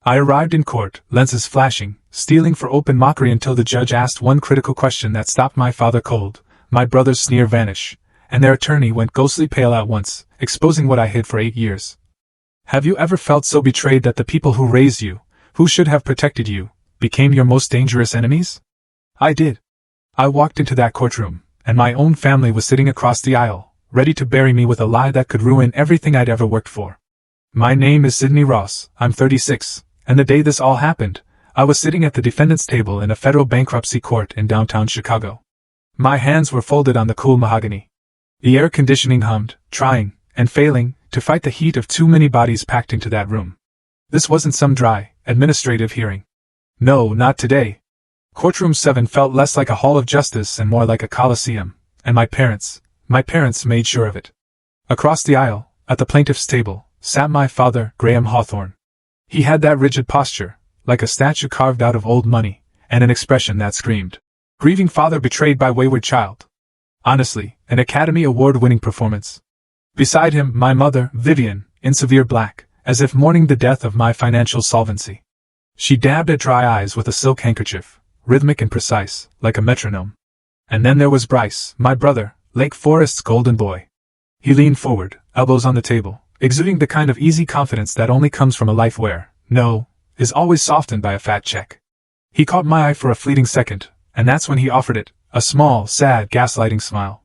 I arrived in court, lenses flashing, stealing for open mockery until the judge asked one critical question that stopped my father cold. My brother's sneer vanish, and their attorney went ghostly pale at once, exposing what I hid for 8 years. Have you ever felt so betrayed that the people who raised you, who should have protected you, became your most dangerous enemies? I did. I walked into that courtroom, and my own family was sitting across the aisle, ready to bury me with a lie that could ruin everything I'd ever worked for. My name is Sidney Ross, I'm 36, and the day this all happened, I was sitting at the defendant's table in a federal bankruptcy court in downtown Chicago. My hands were folded on the cool mahogany. The air conditioning hummed, trying, and failing, to fight the heat of too many bodies packed into that room. This wasn't some dry, administrative hearing. No, not today. Courtroom 7 felt less like a hall of justice and more like a coliseum, and my parents made sure of it. Across the aisle, at the plaintiff's table, sat my father, Graham Hawthorne. He had that rigid posture, like a statue carved out of old money, and an expression that screamed, "Grieving father betrayed by wayward child." Honestly, an Academy Award-winning performance. Beside him, my mother, Vivian, in severe black, as if mourning the death of my financial solvency. She dabbed at dry eyes with a silk handkerchief, rhythmic and precise, like a metronome. And then there was Bryce, my brother, Lake Forest's golden boy. He leaned forward, elbows on the table, exuding the kind of easy confidence that only comes from a life where, no, is always softened by a fat check. He caught my eye for a fleeting second, and that's when he offered it, a small, sad, gaslighting smile.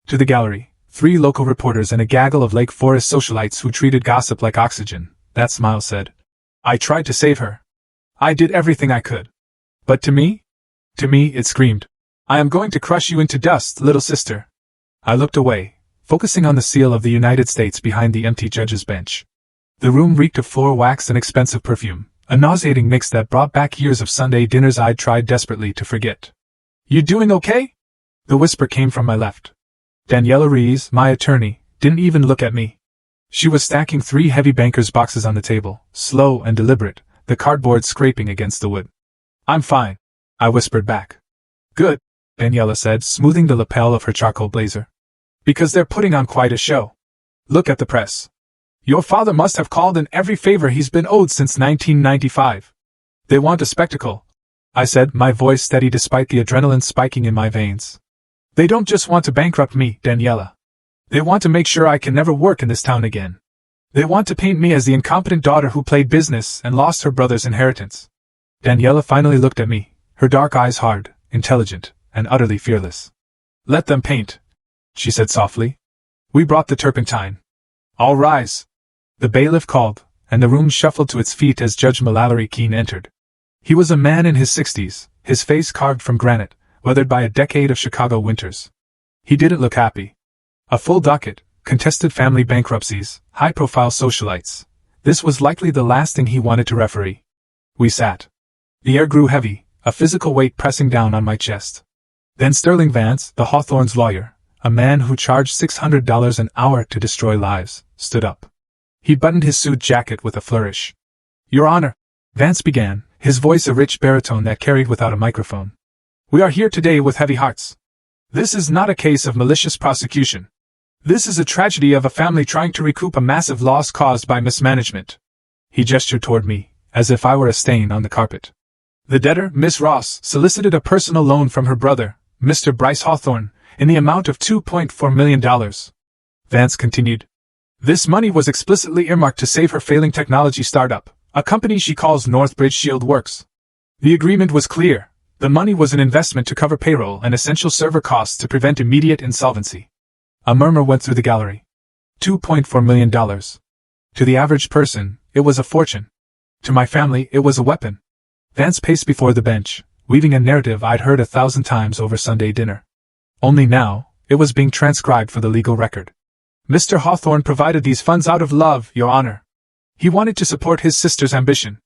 To the gallery, 3 local reporters and a gaggle of Lake Forest socialites who treated gossip like oxygen, that smile said, "I tried to save her. I did everything I could. But to me, it screamed, 'I am going to crush you into dust, little sister.'" I looked away, focusing on the seal of the United States behind the empty judge's bench. The room reeked of floor wax and expensive perfume, a nauseating mix that brought back years of Sunday dinners I'd tried desperately to forget. "You doing okay?" The whisper came from my left. Daniela Rees, my attorney, didn't even look at me. She was stacking 3 heavy banker's boxes on the table, slow and deliberate, the cardboard scraping against the wood. "I'm fine," I whispered back. "Good," Daniela said, smoothing the lapel of her charcoal blazer. "Because they're putting on quite a show. Look at the press. Your father must have called in every favor he's been owed since 1995. They want a spectacle," I said, my voice steady despite the adrenaline spiking in my veins. "They don't just want to bankrupt me, Daniela. They want to make sure I can never work in this town again. They want to paint me as the incompetent daughter who played business and lost her brother's inheritance." Daniela finally looked at me, her dark eyes hard, intelligent, and utterly fearless. "Let them paint," she said softly. "We brought the turpentine. All rise." The bailiff called, and the room shuffled to its feet as Judge Mallory Keene entered. He was a man in his 60s, his face carved from granite, weathered by a decade of Chicago winters. He didn't look happy. A full docket, contested family bankruptcies, high-profile socialites. This was likely the last thing he wanted to referee. We sat. The air grew heavy, a physical weight pressing down on my chest. Then Sterling Vance, the Hawthorne's lawyer, a man who charged $600 an hour to destroy lives, stood up. He buttoned his suit jacket with a flourish. "Your Honor," Vance began, his voice a rich baritone that carried without a microphone. "We are here today with heavy hearts. This is not a case of malicious prosecution. This is a tragedy of a family trying to recoup a massive loss caused by mismanagement." He gestured toward me, as if I were a stain on the carpet. "The debtor, Miss Ross, solicited a personal loan from her brother, Mr. Bryce Hawthorne, in the amount of $2.4 million. Vance continued. "This money was explicitly earmarked to save her failing technology startup, a company she calls Northbridge Shield Works. The agreement was clear. The money was an investment to cover payroll and essential server costs to prevent immediate insolvency." A murmur went through the gallery. $2.4 million. To the average person, it was a fortune. To my family, it was a weapon. Vance paced before the bench, weaving a narrative I'd heard 1,000 times over Sunday dinner. Only now, it was being transcribed for the legal record. "Mr. Hawthorne provided these funds out of love, Your Honor. He wanted to support his sister's ambition.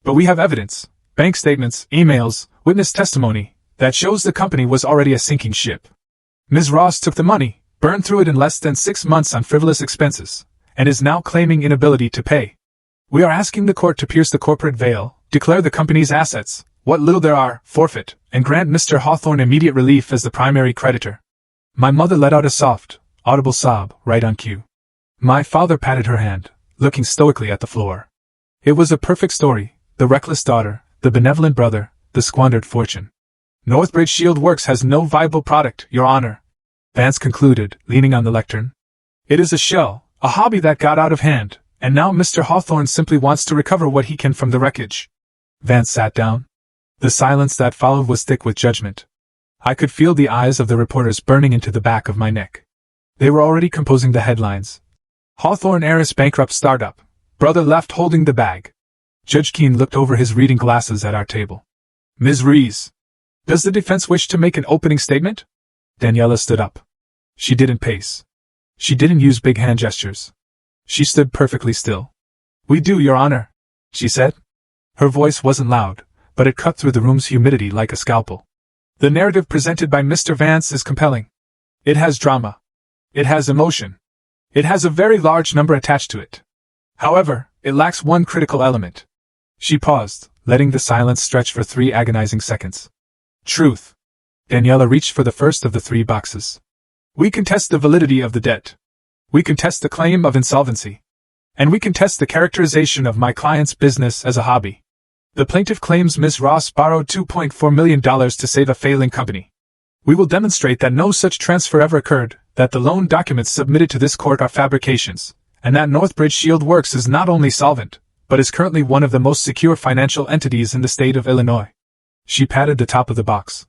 But we have evidence, bank statements, emails, witness testimony, that shows the company was already a sinking ship. Ms. Ross took the money, burned through it in less than 6 months on frivolous expenses, and is now claiming inability to pay. We are asking the court to pierce the corporate veil, declare the company's assets, what little there are, forfeit, and grant Mr. Hawthorne immediate relief as the primary creditor." My mother let out a soft, audible sob, right on cue. My father patted her hand, looking stoically at the floor. "It was a perfect story, the reckless daughter, the benevolent brother, the squandered fortune. Northbridge Shield Works has no viable product, Your Honor, Vance concluded, leaning on the lectern. It is a shell, a hobby that got out of hand, and now Mr. Hawthorne simply wants to recover what he can from the wreckage. Vance sat down. The silence that followed was thick with judgment. I could feel the eyes of the reporters burning into the back of my neck. They were already composing the headlines. Hawthorne heiress bankrupt startup. Brother left holding the bag. Judge Keene looked over his reading glasses at our table. Ms. Rees, does the defense wish to make an opening statement? Daniela stood up. She didn't pace. She didn't use big hand gestures. She stood perfectly still. We do, Your Honor, she said. Her voice wasn't loud, but it cut through the room's humidity like a scalpel. The narrative presented by Mr. Vance is compelling. It has drama. It has emotion. It has a very large number attached to it. However, it lacks one critical element. She paused, letting the silence stretch for 3 agonizing seconds. Truth. Daniela reached for the first of the 3 boxes. We contest the validity of the debt. We contest the claim of insolvency. And we contest the characterization of my client's business as a hobby. The plaintiff claims Ms. Ross borrowed $2.4 million to save a failing company. We will demonstrate that no such transfer ever occurred, that the loan documents submitted to this court are fabrications, and that Northbridge Shield Works is not only solvent, but is currently one of the most secure financial entities in the state of Illinois. She patted the top of the box.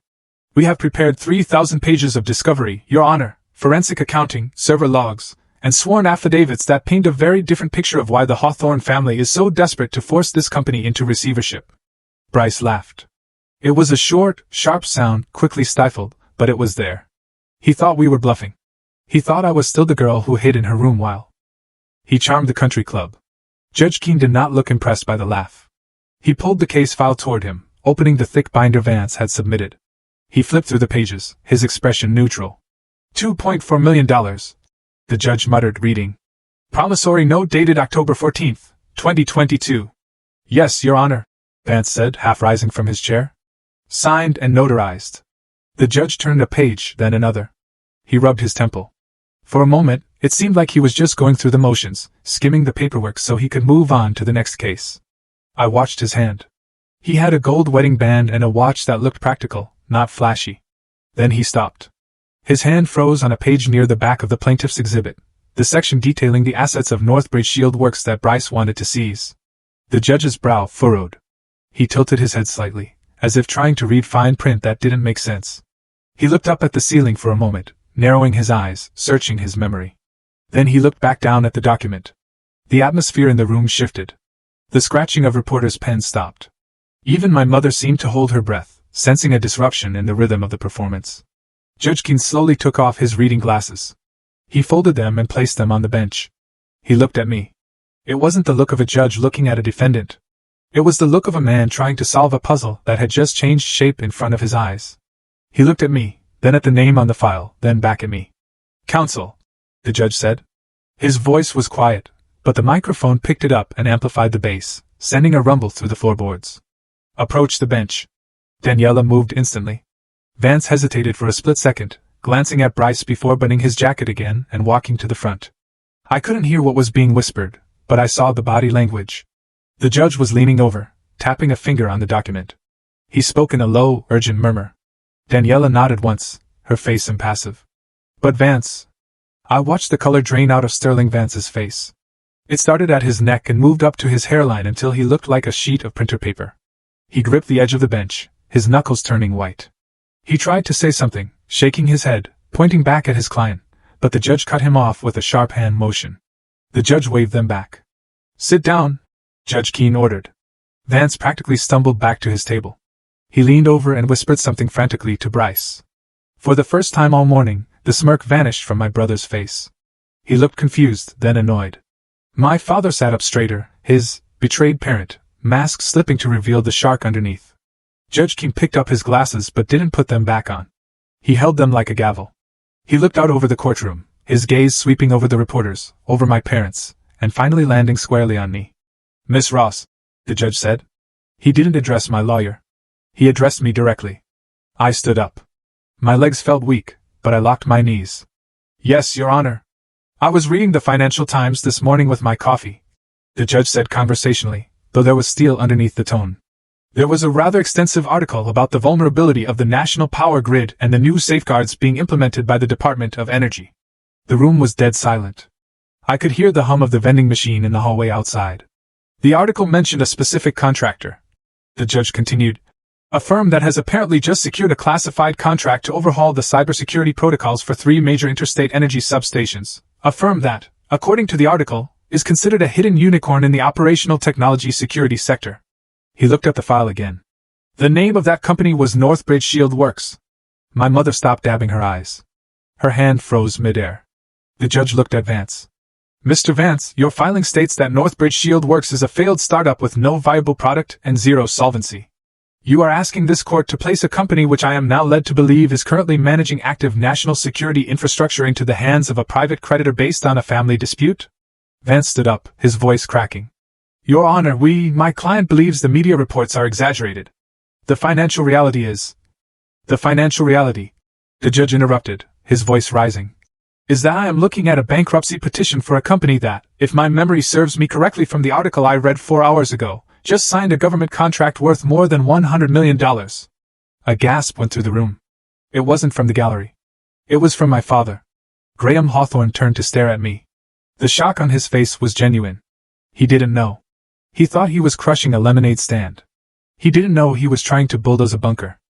We have prepared 3,000 pages of discovery, Your Honor, forensic accounting, server logs, and sworn affidavits that paint a very different picture of why the Hawthorne family is so desperate to force this company into receivership. Bryce laughed. It was a short, sharp sound, quickly stifled, but it was there. He thought we were bluffing. He thought I was still the girl who hid in her room while he charmed the country club. Judge Keene did not look impressed by the laugh. He pulled the case file toward him, opening the thick binder Vance had submitted. He flipped through the pages, his expression neutral. $2.4 million. The judge muttered, reading. Promissory note dated October 14, 2022. Yes, Your Honor, Vance said, half rising from his chair. Signed and notarized. The judge turned a page, then another. He rubbed his temple. For a moment, it seemed like he was just going through the motions, skimming the paperwork so he could move on to the next case. I watched his hand. He had a gold wedding band and a watch that looked practical, not flashy. Then he stopped. His hand froze on a page near the back of the plaintiff's exhibit, the section detailing the assets of Northbridge Shield Works that Bryce wanted to seize. The judge's brow furrowed. He tilted his head slightly, as if trying to read fine print that didn't make sense. He looked up at the ceiling for a moment, narrowing his eyes, searching his memory. Then he looked back down at the document. The atmosphere in the room shifted. The scratching of reporters' pens stopped. Even my mother seemed to hold her breath, sensing a disruption in the rhythm of the performance. Judge Keene slowly took off his reading glasses. He folded them and placed them on the bench. He looked at me. It wasn't the look of a judge looking at a defendant. It was the look of a man trying to solve a puzzle that had just changed shape in front of his eyes. He looked at me, then at the name on the file, then back at me. Counsel, the judge said. His voice was quiet, but the microphone picked it up and amplified the bass, sending a rumble through the floorboards. Approach the bench. Daniela moved instantly. Vance hesitated for a split second, glancing at Bryce before buttoning his jacket again and walking to the front. I couldn't hear what was being whispered, but I saw the body language. The judge was leaning over, tapping a finger on the document. He spoke in a low, urgent murmur. Daniela nodded once, her face impassive. But Vance. I watched the color drain out of Sterling Vance's face. It started at his neck and moved up to his hairline until he looked like a sheet of printer paper. He gripped the edge of the bench, his knuckles turning white. He tried to say something, shaking his head, pointing back at his client, but the judge cut him off with a sharp hand motion. The judge waved them back. Sit down, Judge Keene ordered. Vance practically stumbled back to his table. He leaned over and whispered something frantically to Bryce. For the first time all morning, the smirk vanished from my brother's face. He looked confused, then annoyed. My father sat up straighter, his betrayed parent mask slipping to reveal the shark underneath. Judge Keene picked up his glasses but didn't put them back on. He held them like a gavel. He looked out over the courtroom, his gaze sweeping over the reporters, over my parents, and finally landing squarely on me. Miss Ross, the judge said. He didn't address my lawyer. He addressed me directly. I stood up. My legs felt weak, but I locked my knees. Yes, Your Honor. I was reading the Financial Times this morning with my coffee, the judge said conversationally, though there was steel underneath the tone. There was a rather extensive article about the vulnerability of the national power grid and the new safeguards being implemented by the Department of Energy. The room was dead silent. I could hear the hum of the vending machine in the hallway outside. The article mentioned a specific contractor. The judge continued, a firm that has apparently just secured a classified contract to overhaul the cybersecurity protocols for 3 major interstate energy substations. A firm that, according to the article, is considered a hidden unicorn in the operational technology security sector. He looked at the file again. The name of that company was Northbridge Shield Works. My mother stopped dabbing her eyes. Her hand froze midair. The judge looked at Vance. Mr. Vance, your filing states that Northbridge Shield Works is a failed startup with no viable product and zero solvency. You are asking this court to place a company which I am now led to believe is currently managing active national security infrastructure into the hands of a private creditor based on a family dispute? Vance stood up, his voice cracking. Your Honor, my client believes the media reports are exaggerated. The financial reality is... The financial reality, the judge interrupted, his voice rising, is that I am looking at a bankruptcy petition for a company that, if my memory serves me correctly from the article I read 4 hours ago, just signed a government contract worth more than $100 million. A gasp went through the room. It wasn't from the gallery. It was from my father. Graham Hawthorne turned to stare at me. The shock on his face was genuine. He didn't know. He thought he was crushing a lemonade stand. He didn't know he was trying to bulldoze a bunker.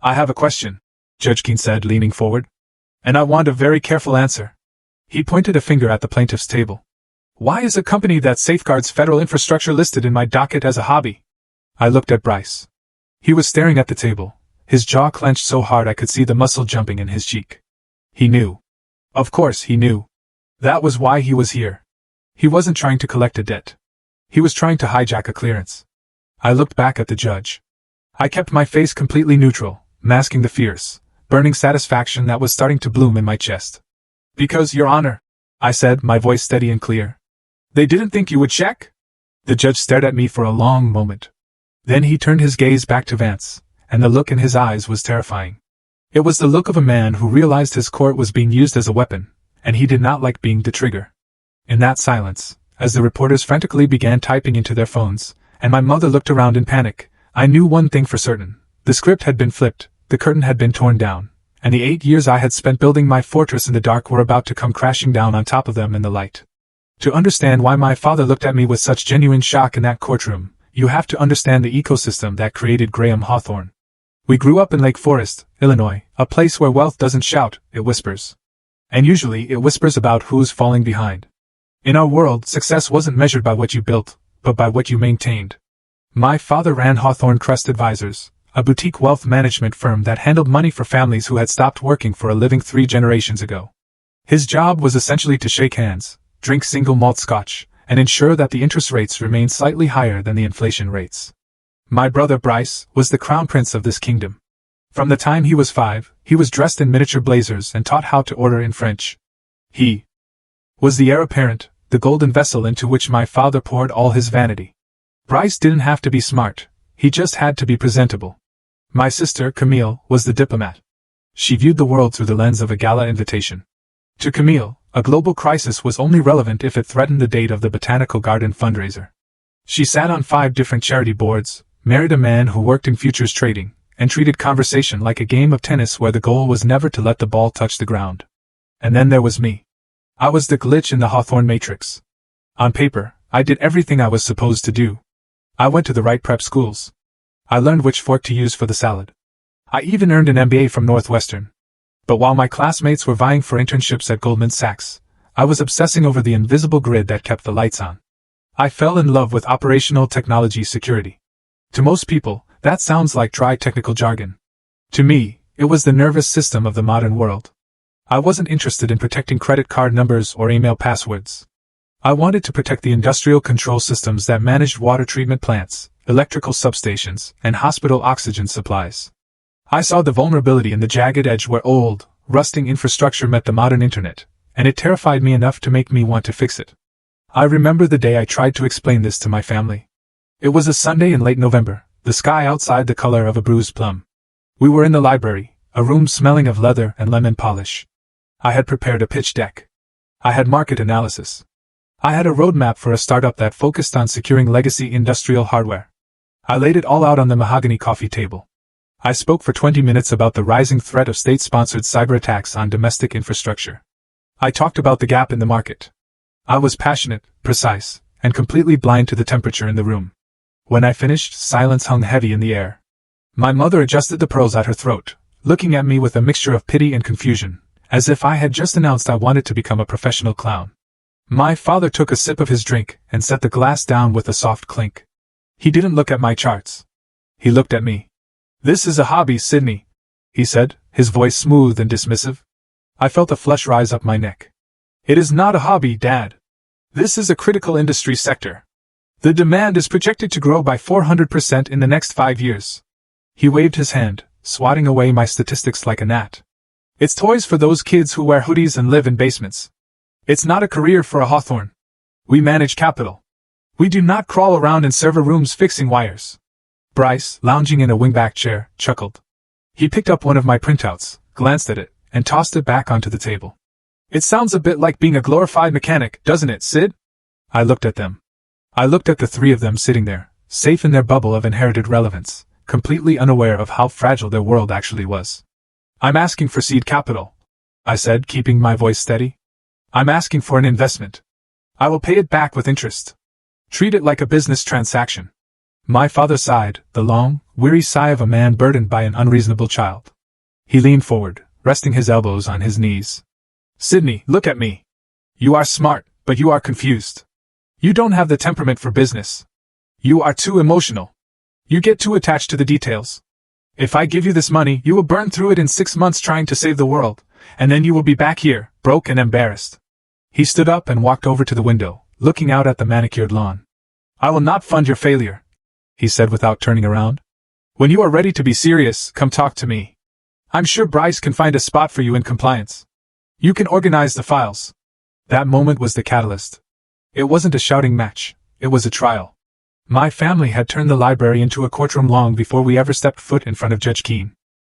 I have a question, Judge Keene said, leaning forward. And I want a very careful answer. He pointed a finger at the plaintiff's table. Why is a company that safeguards federal infrastructure listed in my docket as a hobby? I looked at Bryce. He was staring at the table, his jaw clenched so hard I could see the muscle jumping in his cheek. He knew. Of course he knew. That was why he was here. He wasn't trying to collect a debt. He was trying to hijack a clearance. I looked back at the judge. I kept my face completely neutral, masking the fierce, burning satisfaction that was starting to bloom in my chest. Because, Your Honor, I said, my voice steady and clear. They didn't think you would check? The judge stared at me for a long moment. Then he turned his gaze back to Vance, and the look in his eyes was terrifying. It was the look of a man who realized his court was being used as a weapon, and he did not like being the trigger. In that silence, as the reporters frantically began typing into their phones, and my mother looked around in panic, I knew one thing for certain. The script had been flipped, the curtain had been torn down, and the 8 years I had spent building my fortress in the dark were about to come crashing down on top of them in the light. To understand why my father looked at me with such genuine shock in that courtroom, you have to understand the ecosystem that created Graham Hawthorne. We grew up in Lake Forest, Illinois, a place where wealth doesn't shout, it whispers. And usually it whispers about who's falling behind. In our world, success wasn't measured by what you built, but by what you maintained. My father ran Hawthorne Crest Advisors, a boutique wealth management firm that handled money for families who had stopped working for a living 3 generations ago. His job was essentially to shake hands, drink single malt scotch, and ensure that the interest rates remained slightly higher than the inflation rates. My brother Bryce was the crown prince of this kingdom. From the time he was 5, he was dressed in miniature blazers and taught how to order in French. He was the heir apparent, the golden vessel into which my father poured all his vanity. Bryce didn't have to be smart, he just had to be presentable. My sister, Camille, was the diplomat. She viewed the world through the lens of a gala invitation. To Camille, a global crisis was only relevant if it threatened the date of the Botanical Garden fundraiser. She sat on 5 different charity boards, married a man who worked in futures trading, and treated conversation like a game of tennis where the goal was never to let the ball touch the ground. And then there was me. I was the glitch in the Hawthorne matrix. On paper, I did everything I was supposed to do. I went to the right prep schools. I learned which fork to use for the salad. I even earned an MBA from Northwestern. But while my classmates were vying for internships at Goldman Sachs, I was obsessing over the invisible grid that kept the lights on. I fell in love with operational technology security. To most people, that sounds like dry technical jargon. To me, it was the nervous system of the modern world. I wasn't interested in protecting credit card numbers or email passwords. I wanted to protect the industrial control systems that managed water treatment plants, electrical substations, and hospital oxygen supplies. I saw the vulnerability in the jagged edge where old, rusting infrastructure met the modern internet, and it terrified me enough to make me want to fix it. I remember the day I tried to explain this to my family. It was a Sunday in late November, the sky outside the color of a bruised plum. We were in the library, a room smelling of leather and lemon polish. I had prepared a pitch deck. I had market analysis. I had a roadmap for a startup that focused on securing legacy industrial hardware. I laid it all out on the mahogany coffee table. I spoke for 20 minutes about the rising threat of state-sponsored cyber attacks on domestic infrastructure. I talked about the gap in the market. I was passionate, precise, and completely blind to the temperature in the room. When I finished, silence hung heavy in the air. My mother adjusted the pearls at her throat, looking at me with a mixture of pity and confusion, as if I had just announced I wanted to become a professional clown. My father took a sip of his drink and set the glass down with a soft clink. He didn't look at my charts. He looked at me. "This is a hobby, Sydney," he said, his voice smooth and dismissive. I felt a flush rise up my neck. "It is not a hobby, Dad. This is a critical industry sector. The demand is projected to grow by 400% in the next 5 years. He waved his hand, swatting away my statistics like a gnat. "It's toys for those kids who wear hoodies and live in basements. It's not a career for a Hawthorne. We manage capital. We do not crawl around in server rooms fixing wires." Bryce, lounging in a wingback chair, chuckled. He picked up one of my printouts, glanced at it, and tossed it back onto the table. "It sounds a bit like being a glorified mechanic, doesn't it, Sid?" I looked at them. I looked at the three of them sitting there, safe in their bubble of inherited relevance, completely unaware of how fragile their world actually was. "I'm asking for seed capital," I said, keeping my voice steady. "I'm asking for an investment. I will pay it back with interest. Treat it like a business transaction." My father sighed, the long, weary sigh of a man burdened by an unreasonable child. He leaned forward, resting his elbows on his knees. "Sydney, look at me. You are smart, but you are confused. You don't have the temperament for business. You are too emotional. You get too attached to the details. If I give you this money, you will burn through it in 6 months trying to save the world, and then you will be back here, broke and embarrassed." He stood up and walked over to the window, looking out at the manicured lawn. "I will not fund your failure," he said without turning around. "When you are ready to be serious, come talk to me. I'm sure Bryce can find a spot for you in compliance. You can organize the files." That moment was the catalyst. It wasn't a shouting match, it was a trial. My family had turned the library into a courtroom long before we ever stepped foot in front of Judge Keene.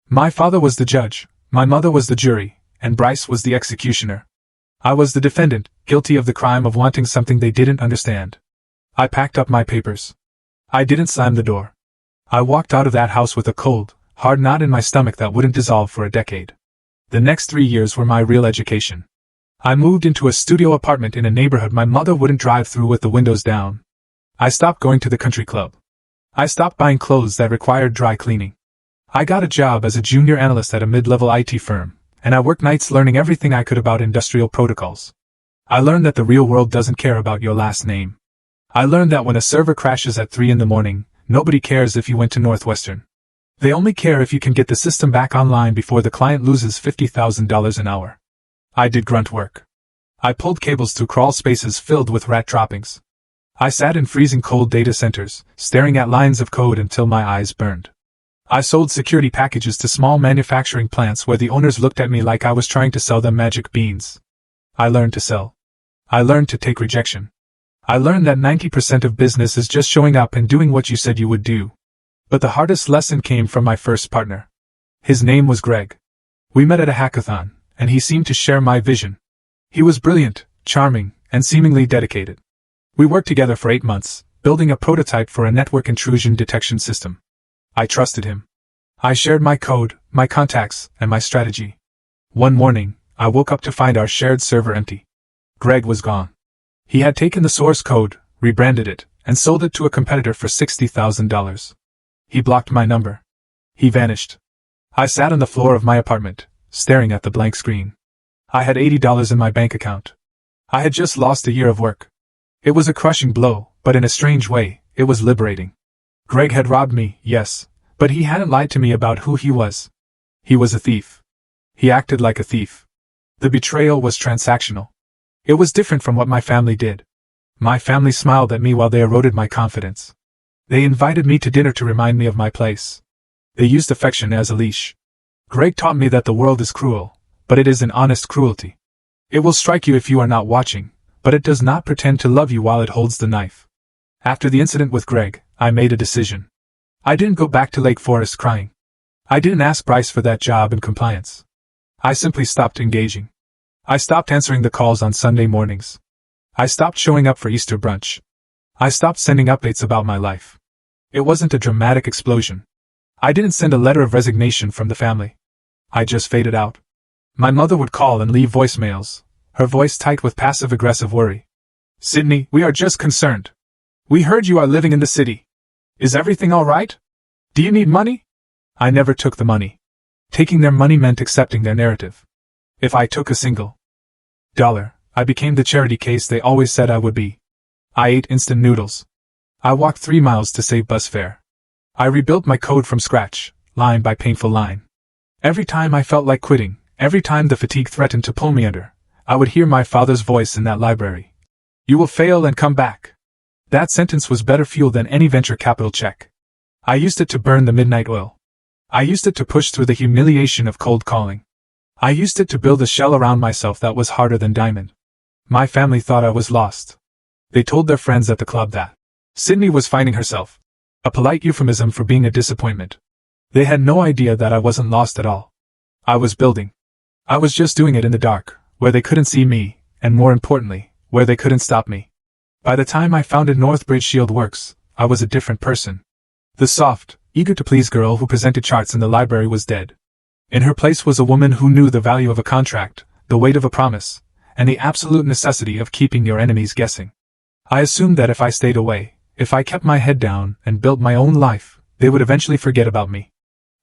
My father was the judge, my mother was the jury, and Bryce was the executioner. I was the defendant, guilty of the crime of wanting something they didn't understand. I packed up my papers. I didn't slam the door. I walked out of that house with a cold, hard knot in my stomach that wouldn't dissolve for a decade. The next 3 years were my real education. I moved into a studio apartment in a neighborhood my mother wouldn't drive through with the windows down. I stopped going to the country club. I stopped buying clothes that required dry cleaning. I got a job as a junior analyst at a mid-level IT firm, and I worked nights learning everything I could about industrial protocols. I learned that the real world doesn't care about your last name. I learned that when a server crashes at 3 in the morning, nobody cares if you went to Northwestern. They only care if you can get the system back online before the client loses $50,000 an hour. I did grunt work. I pulled cables through crawl spaces filled with rat droppings. I sat in freezing cold data centers, staring at lines of code until my eyes burned. I sold security packages to small manufacturing plants where the owners looked at me like I was trying to sell them magic beans. I learned to sell. I learned to take rejection. I learned that 90% of business is just showing up and doing what you said you would do. But the hardest lesson came from my first partner. His name was Greg. We met at a hackathon, and he seemed to share my vision. He was brilliant, charming, and seemingly dedicated. We worked together for 8 months, building a prototype for a network intrusion detection system. I trusted him. I shared my code, my contacts, and my strategy. One morning, I woke up to find our shared server empty. Greg was gone. He had taken the source code, rebranded it, and sold it to a competitor for $60,000. He blocked my number. He vanished. I sat on the floor of my apartment, staring at the blank screen. I had $80 in my bank account. I had just lost a year of work. It was a crushing blow, but in a strange way, it was liberating. Greg had robbed me, yes, but he hadn't lied to me about who he was. He was a thief. He acted like a thief. The betrayal was transactional. It was different from what my family did. My family smiled at me while they eroded my confidence. They invited me to dinner to remind me of my place. They used affection as a leash. Greg taught me that the world is cruel, but it is an honest cruelty. It will strike you if you are not watching, but it does not pretend to love you while it holds the knife. After the incident with Greg, I made a decision. I didn't go back to Lake Forest crying. I didn't ask Bryce for that job in compliance. I simply stopped engaging. I stopped answering the calls on Sunday mornings. I stopped showing up for Easter brunch. I stopped sending updates about my life. It wasn't a dramatic explosion. I didn't send a letter of resignation from the family. I just faded out. My mother would call and leave voicemails, her voice tight with passive-aggressive worry. "Sydney, we are just concerned. We heard you are living in the city. Is everything all right? Do you need money?" I never took the money. Taking their money meant accepting their narrative. If I took a single dollar, I became the charity case they always said I would be. I ate instant noodles. I walked 3 miles to save bus fare. I rebuilt my code from scratch, line by painful line. Every time I felt like quitting, every time the fatigue threatened to pull me under, I would hear my father's voice in that library. "You will fail and come back." That sentence was better fuel than any venture capital check. I used it to burn the midnight oil. I used it to push through the humiliation of cold calling. I used it to build a shell around myself that was harder than diamond. My family thought I was lost. They told their friends at the club that Sydney was finding herself, a polite euphemism for being a disappointment. They had no idea that I wasn't lost at all. I was building. I was just doing it in the dark, where they couldn't see me, and more importantly, where they couldn't stop me. By the time I founded Northbridge Shield Works, I was a different person. The soft, eager-to-please girl who presented charts in the library was dead. In her place was a woman who knew the value of a contract, the weight of a promise, and the absolute necessity of keeping your enemies guessing. I assumed that if I stayed away, if I kept my head down and built my own life, they would eventually forget about me.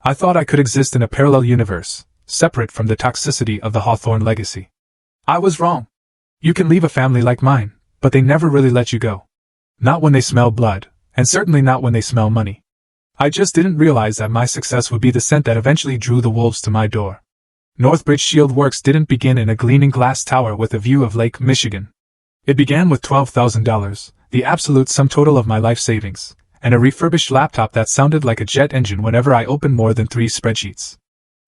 I thought I could exist in a parallel universe, separate from the toxicity of the Hawthorne legacy. I was wrong. You can leave a family like mine, but they never really let you go. Not when they smell blood, and certainly not when they smell money. I just didn't realize that my success would be the scent that eventually drew the wolves to my door. Northbridge Shield Works didn't begin in a gleaming glass tower with a view of Lake Michigan. It began with $12,000, the absolute sum total of my life savings, and a refurbished laptop that sounded like a jet engine whenever I opened more than 3 spreadsheets.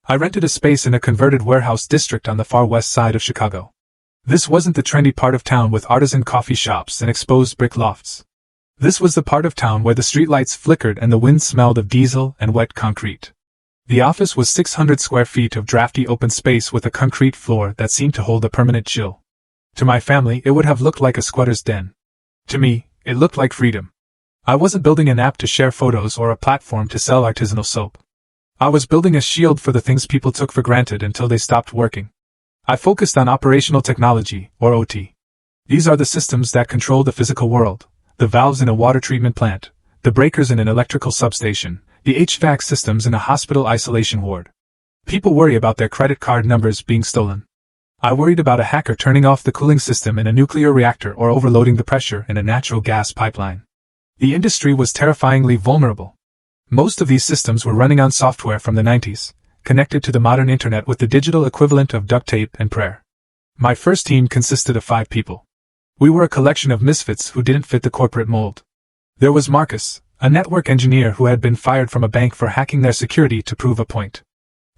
I rented a space in a converted warehouse district on the far west side of Chicago. This wasn't the trendy part of town with artisan coffee shops and exposed brick lofts. This was the part of town where the streetlights flickered and the wind smelled of diesel and wet concrete. The office was 600 square feet of drafty open space with a concrete floor that seemed to hold a permanent chill. To my family, it would have looked like a squatter's den. To me, it looked like freedom. I wasn't building an app to share photos or a platform to sell artisanal soap. I was building a shield for the things people took for granted until they stopped working. I focused on operational technology, or OT. These are the systems that control the physical world. The valves in a water treatment plant, the breakers in an electrical substation, the HVAC systems in a hospital isolation ward. People worry about their credit card numbers being stolen. I worried about a hacker turning off the cooling system in a nuclear reactor or overloading the pressure in a natural gas pipeline. The industry was terrifyingly vulnerable. Most of these systems were running on software from the 90s, connected to the modern internet with the digital equivalent of duct tape and prayer. My first team consisted of 5 people. We were a collection of misfits who didn't fit the corporate mold. There was Marcus, a network engineer who had been fired from a bank for hacking their security to prove a point.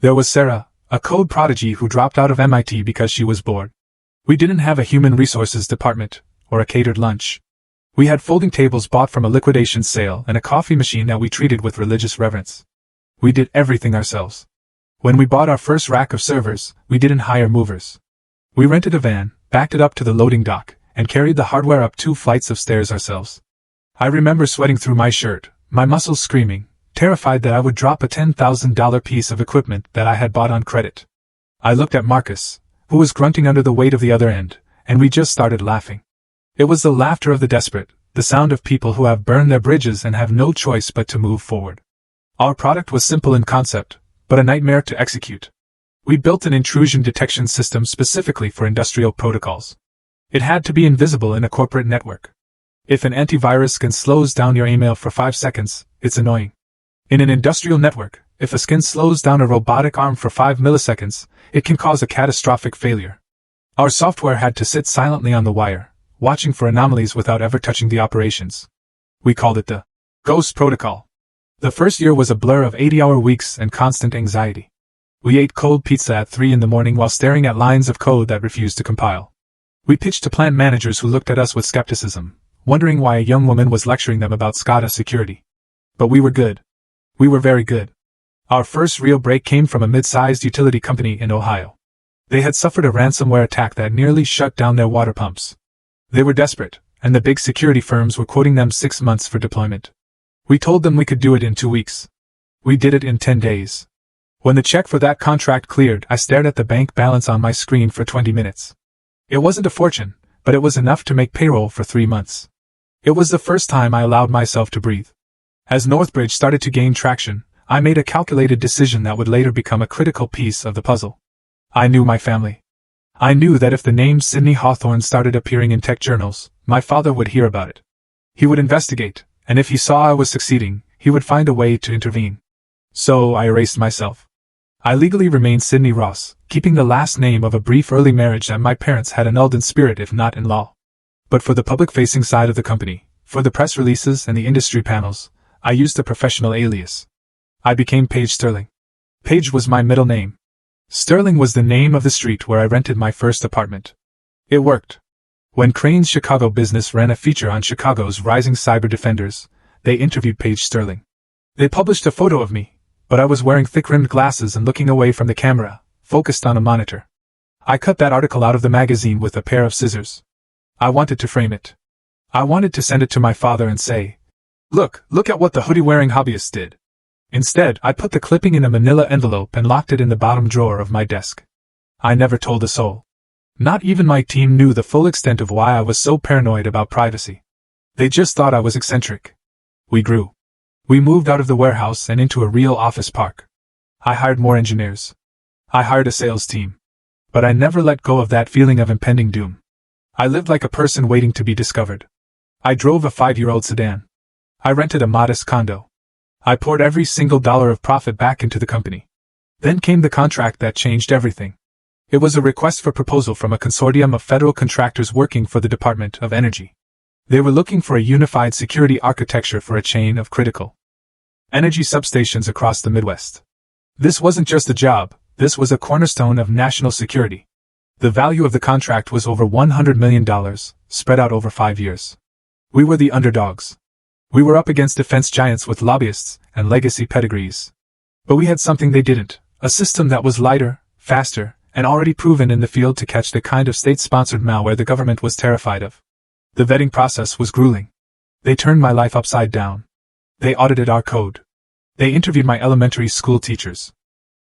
There was Sarah, a code prodigy who dropped out of MIT because she was bored. We didn't have a human resources department, or a catered lunch. We had folding tables bought from a liquidation sale and a coffee machine that we treated with religious reverence. We did everything ourselves. When we bought our first rack of servers, we didn't hire movers. We rented a van, backed it up to the loading dock, and carried the hardware up 2 flights of stairs ourselves. I remember sweating through my shirt, my muscles screaming, terrified that I would drop a $10,000 piece of equipment that I had bought on credit. I looked at Marcus, who was grunting under the weight of the other end, and we just started laughing. It was the laughter of the desperate, the sound of people who have burned their bridges and have no choice but to move forward. Our product was simple in concept, but a nightmare to execute. We built an intrusion detection system specifically for industrial protocols. It had to be invisible in a corporate network. If an antivirus scan slows down your email for 5 seconds, it's annoying. In an industrial network, if a scan slows down a robotic arm for 5 milliseconds, it can cause a catastrophic failure. Our software had to sit silently on the wire, watching for anomalies without ever touching the operations. We called it the Ghost Protocol. The first year was a blur of 80-hour weeks and constant anxiety. We ate cold pizza at 3 in the morning while staring at lines of code that refused to compile. We pitched to plant managers who looked at us with skepticism, wondering why a young woman was lecturing them about SCADA security. But we were good. We were very good. Our first real break came from a mid-sized utility company in Ohio. They had suffered a ransomware attack that nearly shut down their water pumps. They were desperate, and the big security firms were quoting them 6 months for deployment. We told them we could do it in 2 weeks. We did it in 10 days. When the check for that contract cleared, I stared at the bank balance on my screen for 20 minutes. It wasn't a fortune, but it was enough to make payroll for 3 months. It was the first time I allowed myself to breathe. As Northbridge started to gain traction, I made a calculated decision that would later become a critical piece of the puzzle. I knew my family. I knew that if the name Sidney Hawthorne started appearing in tech journals, my father would hear about it. He would investigate, and if he saw I was succeeding, he would find a way to intervene. So I erased myself. I legally remained Sidney Ross, keeping the last name of a brief early marriage that my parents had annulled in spirit if not in law. But for the public-facing side of the company, for the press releases and the industry panels, I used a professional alias. I became Paige Sterling. Paige was my middle name. Sterling was the name of the street where I rented my first apartment. It worked. When Crane's Chicago Business ran a feature on Chicago's rising cyber defenders, they interviewed Paige Sterling. They published a photo of me, but I was wearing thick-rimmed glasses and looking away from the camera, focused on a monitor. I cut that article out of the magazine with a pair of scissors. I wanted to frame it. I wanted to send it to my father and say, Look at what the hoodie-wearing hobbyist did. Instead, I put the clipping in a manila envelope and locked it in the bottom drawer of my desk. I never told a soul. Not even my team knew the full extent of why I was so paranoid about privacy. They just thought I was eccentric. We grew. We moved out of the warehouse and into a real office park. I hired more engineers. I hired a sales team. But I never let go of that feeling of impending doom. I lived like a person waiting to be discovered. I drove a 5-year-old sedan. I rented a modest condo. I poured every single dollar of profit back into the company. Then came the contract that changed everything. It was a request for proposal from a consortium of federal contractors working for the Department of Energy. They were looking for a unified security architecture for a chain of critical energy substations across the Midwest. This wasn't just a job, this was a cornerstone of national security. The value of the contract was over $100 million, spread out over 5 years. We were the underdogs. We were up against defense giants with lobbyists and legacy pedigrees. But we had something they didn't, a system that was lighter, faster, and already proven in the field to catch the kind of state-sponsored malware the government was terrified of. The vetting process was grueling. They turned my life upside down. They audited our code. They interviewed my elementary school teachers.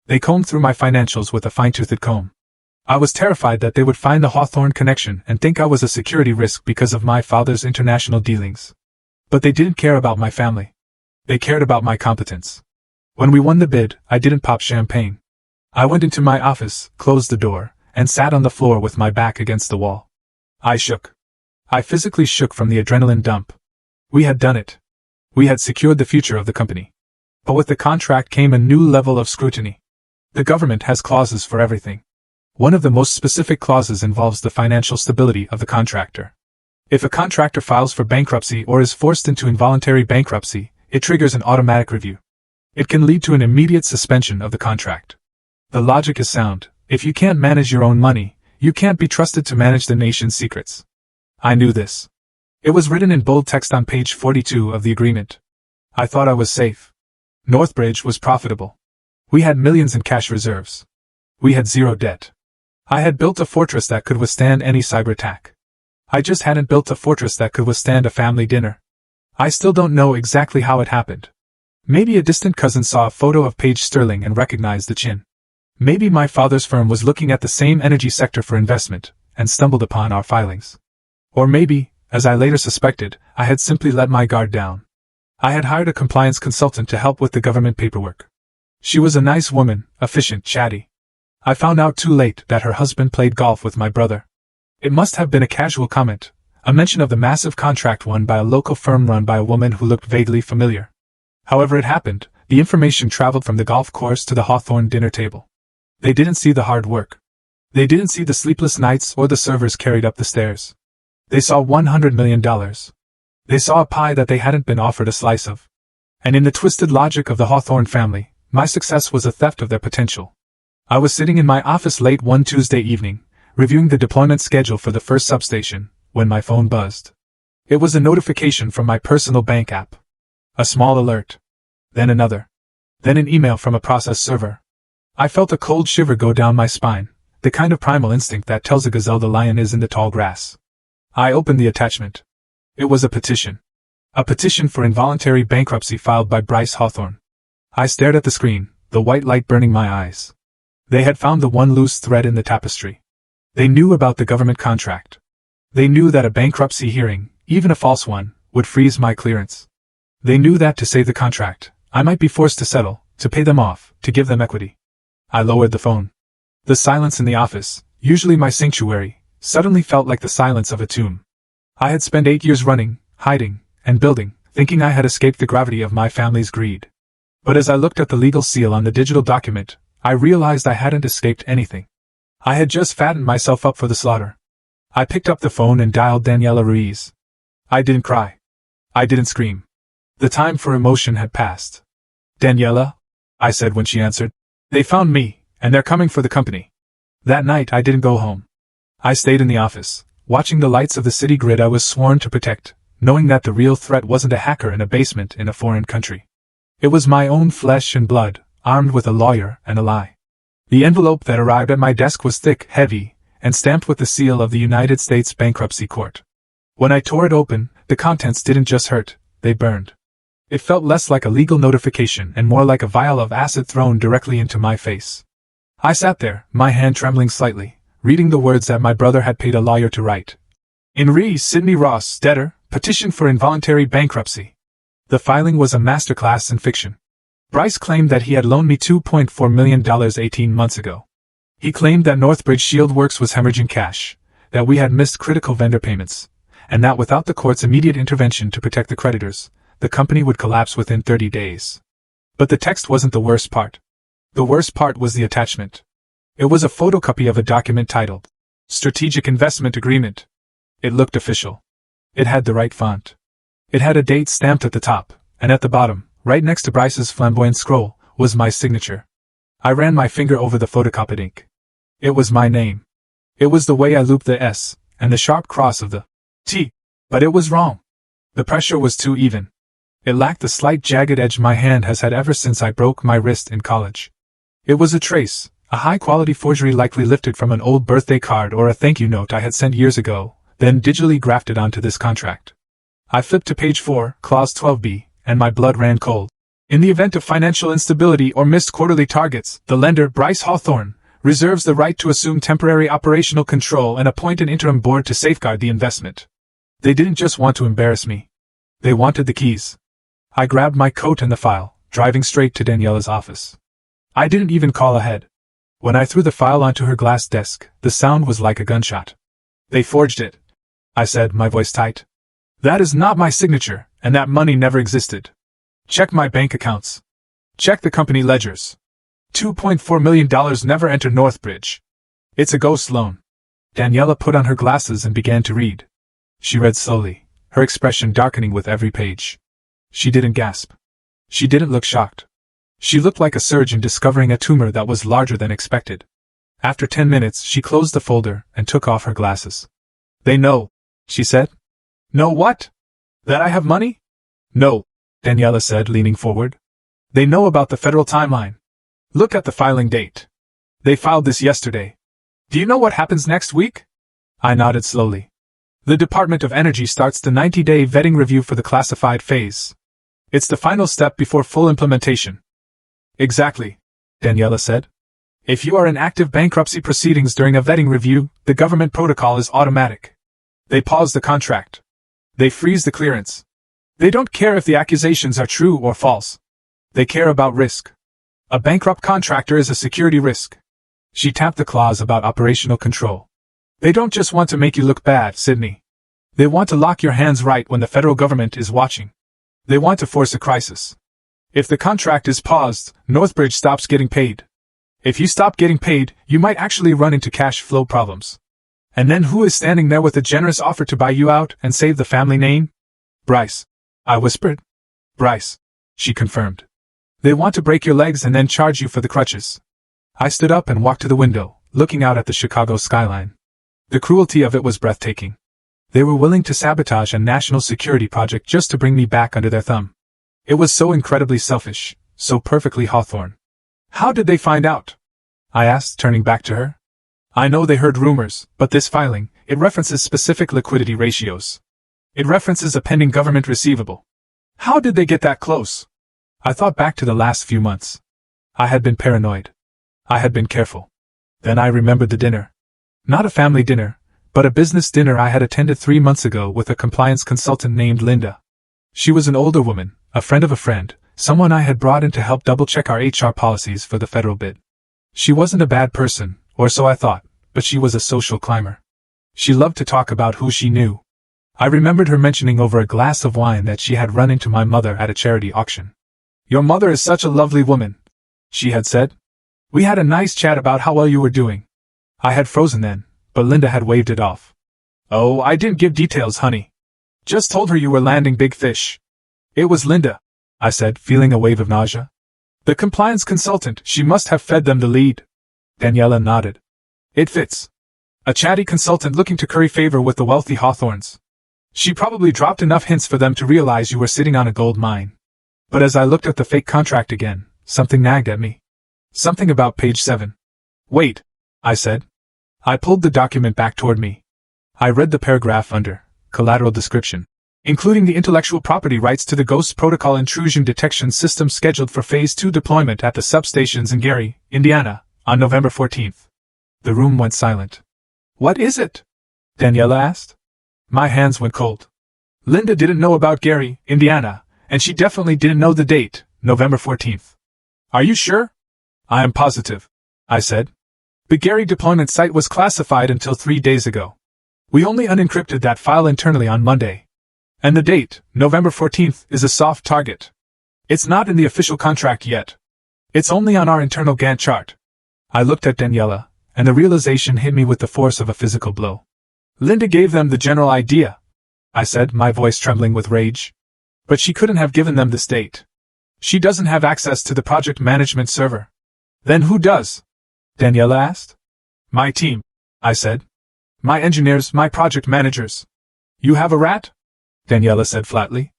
They combed through my financials with a fine-toothed comb. I was terrified that they would find the Hawthorne connection and think I was a security risk because of my father's international dealings. But they didn't care about my family. They cared about my competence. When we won the bid, I didn't pop champagne. I went into my office, closed the door, and sat on the floor with my back against the wall. I shook. I physically shook from the adrenaline dump. We had done it. We had secured the future of the company. But with the contract came a new level of scrutiny. The government has clauses for everything. One of the most specific clauses involves the financial stability of the contractor. If a contractor files for bankruptcy or is forced into involuntary bankruptcy, it triggers an automatic review. It can lead to an immediate suspension of the contract. The logic is sound. If you can't manage your own money, you can't be trusted to manage the nation's secrets. I knew this. It was written in bold text on page 42 of the agreement. I thought I was safe. Northbridge was profitable. We had millions in cash reserves. We had zero debt. I had built a fortress that could withstand any cyber attack. I just hadn't built a fortress that could withstand a family dinner. I still don't know exactly how it happened. Maybe a distant cousin saw a photo of Paige Sterling and recognized the chin. Maybe my father's firm was looking at the same energy sector for investment and stumbled upon our filings. Or maybe, as I later suspected, I had simply let my guard down. I had hired a compliance consultant to help with the government paperwork. She was a nice woman, efficient, chatty. I found out too late that her husband played golf with my brother. It must have been a casual comment, a mention of the massive contract won by a local firm run by a woman who looked vaguely familiar. However it happened, the information traveled from the golf course to the Hawthorne dinner table. They didn't see the hard work. They didn't see the sleepless nights or the servers carried up the stairs. They saw $100 million. They saw a pie that they hadn't been offered a slice of. And in the twisted logic of the Hawthorne family, my success was a theft of their potential. I was sitting in my office late one Tuesday evening, reviewing the deployment schedule for the first substation, when my phone buzzed. It was a notification from my personal bank app. A small alert. Then another. Then an email from a process server. I felt a cold shiver go down my spine, the kind of primal instinct that tells a gazelle the lion is in the tall grass. I opened the attachment. It was a petition. A petition for involuntary bankruptcy filed by Bryce Hawthorne. I stared at the screen, the white light burning my eyes. They had found the one loose thread in the tapestry. They knew about the government contract. They knew that a bankruptcy hearing, even a false one, would freeze my clearance. They knew that to save the contract, I might be forced to settle, to pay them off, to give them equity. I lowered the phone. The silence in the office, usually my sanctuary, suddenly felt like the silence of a tomb. I had spent 8 years running, hiding, and building, thinking I had escaped the gravity of my family's greed. But as I looked at the legal seal on the digital document, I realized I hadn't escaped anything. I had just fattened myself up for the slaughter. I picked up the phone and dialed Daniela Ruiz. I didn't cry. I didn't scream. The time for emotion had passed. "Daniela?" I said when she answered. "They found me, and they're coming for the company." That night I didn't go home. I stayed in the office, watching the lights of the city grid I was sworn to protect, knowing that the real threat wasn't a hacker in a basement in a foreign country. It was my own flesh and blood, armed with a lawyer and a lie. The envelope that arrived at my desk was thick, heavy, and stamped with the seal of the United States Bankruptcy Court. When I tore it open, the contents didn't just hurt, they burned. It felt less like a legal notification and more like a vial of acid thrown directly into my face. I sat there, my hand trembling slightly, reading the words that my brother had paid a lawyer to write. In re Sidney Ross, debtor, petition for involuntary bankruptcy. The filing was a masterclass in fiction. Bryce claimed that he had loaned me $2.4 million 18 months ago. He claimed that Northbridge Shield Works was hemorrhaging cash, that we had missed critical vendor payments, and that without the court's immediate intervention to protect the creditors, the company would collapse within 30 days. But the text wasn't the worst part. The worst part was the attachment. It was a photocopy of a document titled Strategic Investment Agreement. It looked official. It had the right font. It had a date stamped at the top, and at the bottom, right next to Bryce's flamboyant scroll, was my signature. I ran my finger over the photocopied ink. It was my name. It was the way I looped the S, and the sharp cross of the T, but it was wrong. The pressure was too even. It lacked the slight jagged edge my hand has had ever since I broke my wrist in college. It was a trace, a high-quality forgery likely lifted from an old birthday card or a thank you note I had sent years ago, then digitally grafted onto this contract. I flipped to page 4, clause 12b, and my blood ran cold. In the event of financial instability or missed quarterly targets, the lender, Bryce Hawthorne, reserves the right to assume temporary operational control and appoint an interim board to safeguard the investment. They didn't just want to embarrass me. They wanted the keys. I grabbed my coat and the file, driving straight to Daniela's office. I didn't even call ahead. When I threw the file onto her glass desk, the sound was like a gunshot. They forged it, I said, my voice tight. That is not my signature, and that money never existed. Check my bank accounts. Check the company ledgers. $2.4 million never entered Northbridge. It's a ghost loan. Daniela put on her glasses and began to read. She read slowly, her expression darkening with every page. She didn't gasp. She didn't look shocked. She looked like a surgeon discovering a tumor that was larger than expected. After 10 minutes, she closed the folder and took off her glasses. They know, she said. Know what? That I have money? No, Daniela said, leaning forward. They know about the federal timeline. Look at the filing date. They filed this yesterday. Do you know what happens next week? I nodded slowly. The Department of Energy starts the 90-day vetting review for the classified phase. It's the final step before full implementation. Exactly, Daniela said. If you are in active bankruptcy proceedings during a vetting review, the government protocol is automatic. They pause the contract. They freeze the clearance. They don't care if the accusations are true or false. They care about risk. A bankrupt contractor is a security risk. She tapped the clause about operational control. They don't just want to make you look bad, Sydney. They want to lock your hands right when the federal government is watching. They want to force a crisis. If the contract is paused, Northbridge stops getting paid. If you stop getting paid, you might actually run into cash flow problems. And then who is standing there with a generous offer to buy you out and save the family name? Bryce, I whispered. Bryce, she confirmed. They want to break your legs and then charge you for the crutches. I stood up and walked to the window, looking out at the Chicago skyline. The cruelty of it was breathtaking. They were willing to sabotage a national security project just to bring me back under their thumb. It was so incredibly selfish, so perfectly Hawthorne. How did they find out? I asked, turning back to her. I know they heard rumors, but this filing, it references specific liquidity ratios. It references a pending government receivable. How did they get that close? I thought back to the last few months. I had been paranoid. I had been careful. Then I remembered the dinner. Not a family dinner, but a business dinner I had attended 3 months ago with a compliance consultant named Linda. She was an older woman, a friend of a friend, someone I had brought in to help double-check our HR policies for the federal bid. She wasn't a bad person, or so I thought, but she was a social climber. She loved to talk about who she knew. I remembered her mentioning over a glass of wine that she had run into my mother at a charity auction. "Your mother is such a lovely woman," she had said. "We had a nice chat about how well you were doing." I had frozen then, but Linda had waved it off. "Oh, I didn't give details, honey. Just told her you were landing big fish." "It was Linda," I said, feeling a wave of nausea. "The compliance consultant, she must have fed them the lead." Daniela nodded. "It fits. A chatty consultant looking to curry favor with the wealthy Hawthorns. She probably dropped enough hints for them to realize you were sitting on a gold mine." But as I looked at the fake contract again, something nagged at me. Something about page 7. "Wait," I said. I pulled the document back toward me. I read the paragraph under collateral description, including the intellectual property rights to the Ghost Protocol intrusion detection system scheduled for Phase 2 deployment at the substations in Gary, Indiana, on November 14th. The room went silent. "What is it?" Daniela asked. My hands went cold. Linda didn't know about Gary, Indiana, and she definitely didn't know the date, November 14th. "Are you sure?" "I am positive," I said. "The Gary deployment site was classified until 3 days ago. We only unencrypted that file internally on Monday. And the date, November 14th, is a soft target. It's not in the official contract yet. It's only on our internal Gantt chart." I looked at Daniela, and the realization hit me with the force of a physical blow. "Linda gave them the general idea," I said, my voice trembling with rage. "But she couldn't have given them this date. She doesn't have access to the project management server." "Then who does?" Daniela asked. "My team," I said. "My engineers, my project managers." "You have a rat?" Daniela said flatly.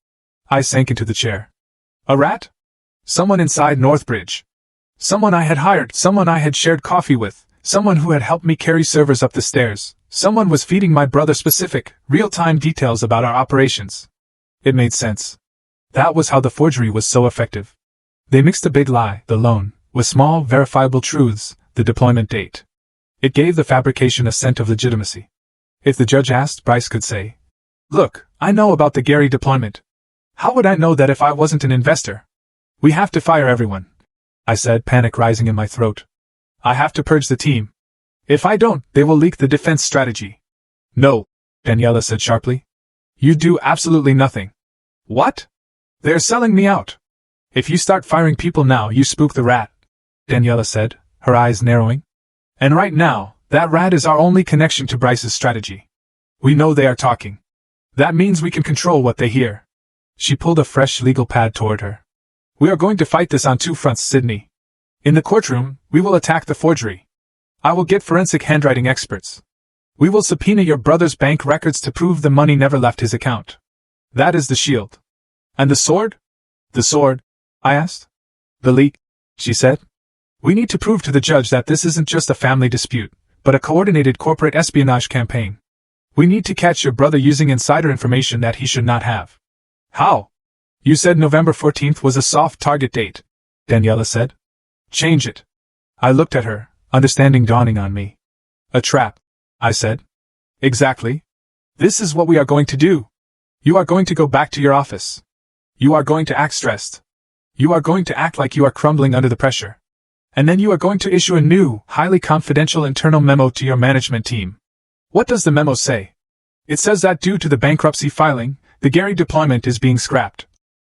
I sank into the chair. "A rat?" "Someone inside Northbridge. Someone I had hired, someone I had shared coffee with, someone who had helped me carry servers up the stairs. Someone was feeding my brother specific, real-time details about our operations." It made sense. That was how the forgery was so effective. They mixed a big lie, the loan, with small, verifiable truths, the deployment date. It gave the fabrication a scent of legitimacy. If the judge asked, Bryce could say, "Look, I know about the Gary deployment. How would I know that if I wasn't an investor?" "We have to fire everyone," I said, panic rising in my throat. "I have to purge the team. If I don't, they will leak the defense strategy." "No," Daniela said sharply. "You do absolutely nothing." "What?" "They're selling me out. If you start firing people now, you spook the rat," Daniela said, her eyes narrowing. "And right now, that rat is our only connection to Bryce's strategy. We know they are talking. That means we can control what they hear." She pulled a fresh legal pad toward her. "We are going to fight this on 2 fronts, Sydney. In the courtroom, we will attack the forgery. I will get forensic handwriting experts. We will subpoena your brother's bank records to prove the money never left his account. That is the shield." "And the sword?" "The sword?" I asked. "The leak," she said. "We need to prove to the judge that this isn't just a family dispute, but a coordinated corporate espionage campaign. We need to catch your brother using insider information that he should not have." "How?" "You said November 14th was a soft target date," Daniela said. "Change it." I looked at her, understanding dawning on me. "A trap," I said. "Exactly. This is what we are going to do. You are going to go back to your office. You are going to act stressed. You are going to act like you are crumbling under the pressure. And then you are going to issue a new, highly confidential internal memo to your management team." "What does the memo say?" "It says that due to the bankruptcy filing, the Gary deployment is being scrapped,"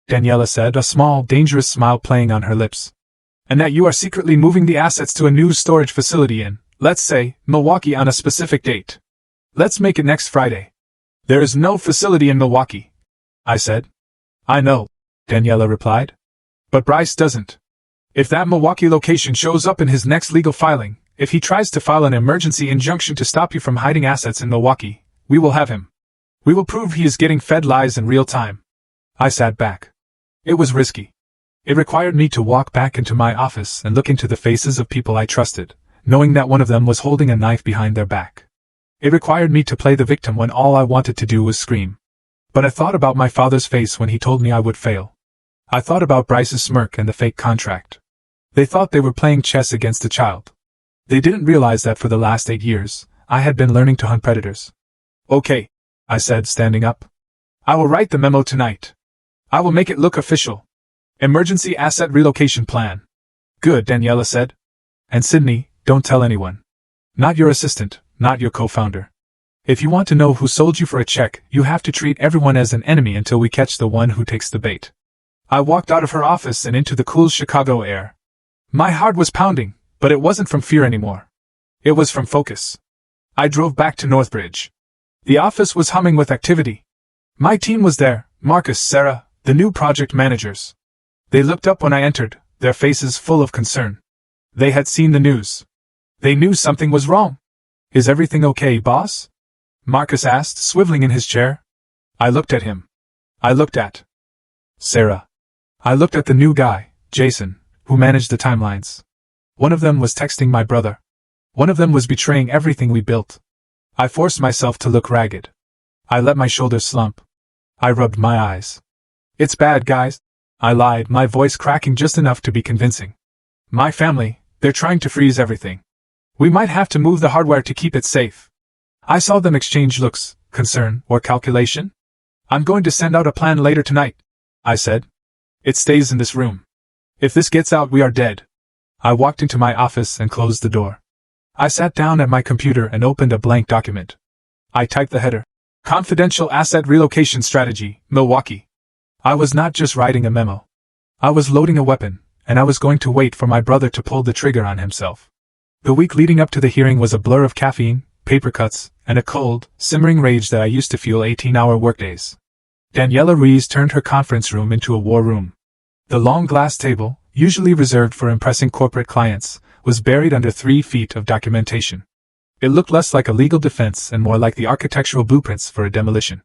Daniela said, a small, dangerous smile playing on her lips. "And that you are secretly moving the assets to a new storage facility in, let's say, Milwaukee on a specific date. Let's make it next Friday." "There is no facility in Milwaukee," I said. "I know," Daniela replied. "But Bryce doesn't. If that Milwaukee location shows up in his next legal filing, if he tries to file an emergency injunction to stop you from hiding assets in Milwaukee, we will have him. We will prove he is getting fed lies in real time." I sat back. It was risky. It required me to walk back into my office and look into the faces of people I trusted, knowing that one of them was holding a knife behind their back. It required me to play the victim when all I wanted to do was scream. But I thought about my father's face when he told me I would fail. I thought about Bryce's smirk and the fake contract. They thought they were playing chess against a child. They didn't realize that for the last 8 years, I had been learning to hunt predators. Okay, I said, standing up. I will write the memo tonight. I will make it look official. Emergency asset relocation plan. Good, Daniela said. And Sydney, don't tell anyone. Not your assistant, not your co-founder. If you want to know who sold you for a check, you have to treat everyone as an enemy until we catch the one who takes the bait. I walked out of her office and into the cool Chicago air. My heart was pounding, but it wasn't from fear anymore. It was from focus. I drove back to Northbridge. The office was humming with activity. My team was there, Marcus, Sarah, the new project managers. They looked up when I entered, their faces full of concern. They had seen the news. They knew something was wrong. Is everything okay, boss? Marcus asked, swiveling in his chair. I looked at him. I looked at Sarah. I looked at the new guy, Jason, who managed the timelines. One of them was texting my brother. One of them was betraying everything we built. I forced myself to look ragged. I let my shoulders slump. I rubbed my eyes. It's bad, guys. I lied, my voice cracking just enough to be convincing. My family, they're trying to freeze everything. We might have to move the hardware to keep it safe. I saw them exchange looks, concern, or calculation. I'm going to send out a plan later tonight, I said. It stays in this room. If this gets out, we are dead. I walked into my office and closed the door. I sat down at my computer and opened a blank document. I typed the header. Confidential Asset Relocation Strategy, Milwaukee. I was not just writing a memo. I was loading a weapon, and I was going to wait for my brother to pull the trigger on himself. The week leading up to the hearing was a blur of caffeine, paper cuts, and a cold, simmering rage that I used to fuel 18-hour workdays. Daniela Ruiz turned her conference room into a war room. The long glass table, usually reserved for impressing corporate clients, was buried under 3 feet of documentation. It looked less like a legal defense and more like the architectural blueprints for a demolition.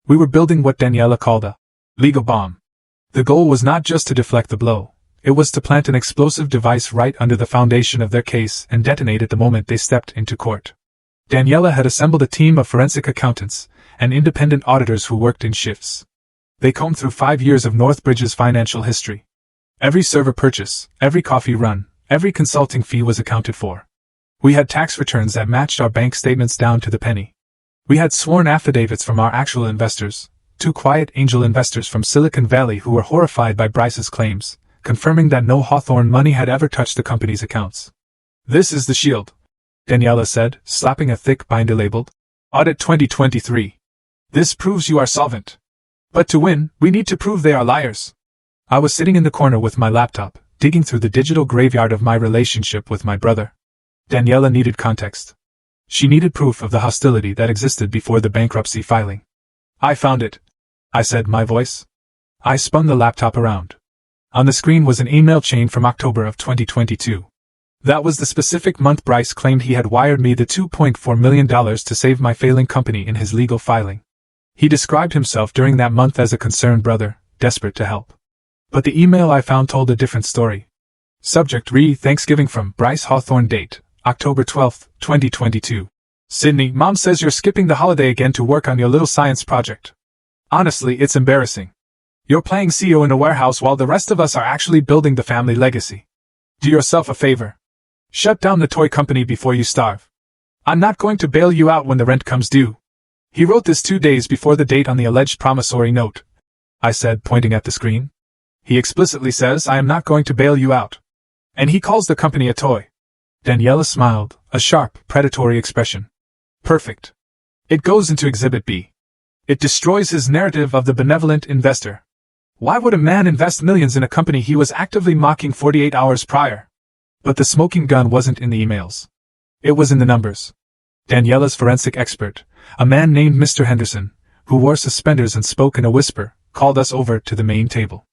We were building what Daniela called a legal bomb. The goal was not just to deflect the blow. It was to plant an explosive device right under the foundation of their case and detonate it the moment they stepped into court. Daniela had assembled a team of forensic accountants and independent auditors who worked in shifts. They combed through 5 years of Northbridge's financial history. Every server purchase, every coffee run, every consulting fee was accounted for. We had tax returns that matched our bank statements down to the penny. We had sworn affidavits from our actual investors, 2 quiet angel investors from Silicon Valley who were horrified by Bryce's claims, confirming that no Hawthorne money had ever touched the company's accounts. This is the shield, Daniela said, slapping a thick binder labeled Audit 2023. This proves you are solvent. But to win, we need to prove they are liars. I was sitting in the corner with my laptop, digging through the digital graveyard of my relationship with my brother. Daniela needed context. She needed proof of the hostility that existed before the bankruptcy filing. I found it, I said, my voice. I spun the laptop around. On the screen was an email chain from October of 2022. That was the specific month Bryce claimed he had wired me the $2.4 million to save my failing company in his legal filing. He described himself during that month as a concerned brother, desperate to help. But the email I found told a different story. Subject: Thanksgiving from Bryce Hawthorne. Date: October 12, 2022. Sydney, Mom says you're skipping the holiday again to work on your little science project. Honestly, it's embarrassing. You're playing CEO in a warehouse while the rest of us are actually building the family legacy. Do yourself a favor. Shut down the toy company before you starve. I'm not going to bail you out when the rent comes due. He wrote this 2 days before the date on the alleged promissory note, I said, pointing at the screen. He explicitly says I am not going to bail you out. And he calls the company a toy. Daniela smiled, a sharp, predatory expression. Perfect. It goes into Exhibit B. It destroys his narrative of the benevolent investor. Why would a man invest millions in a company he was actively mocking 48 hours prior? But the smoking gun wasn't in the emails. It was in the numbers. Daniela's forensic expert, a man named Mr. Henderson, who wore suspenders and spoke in a whisper, called us over to the main table.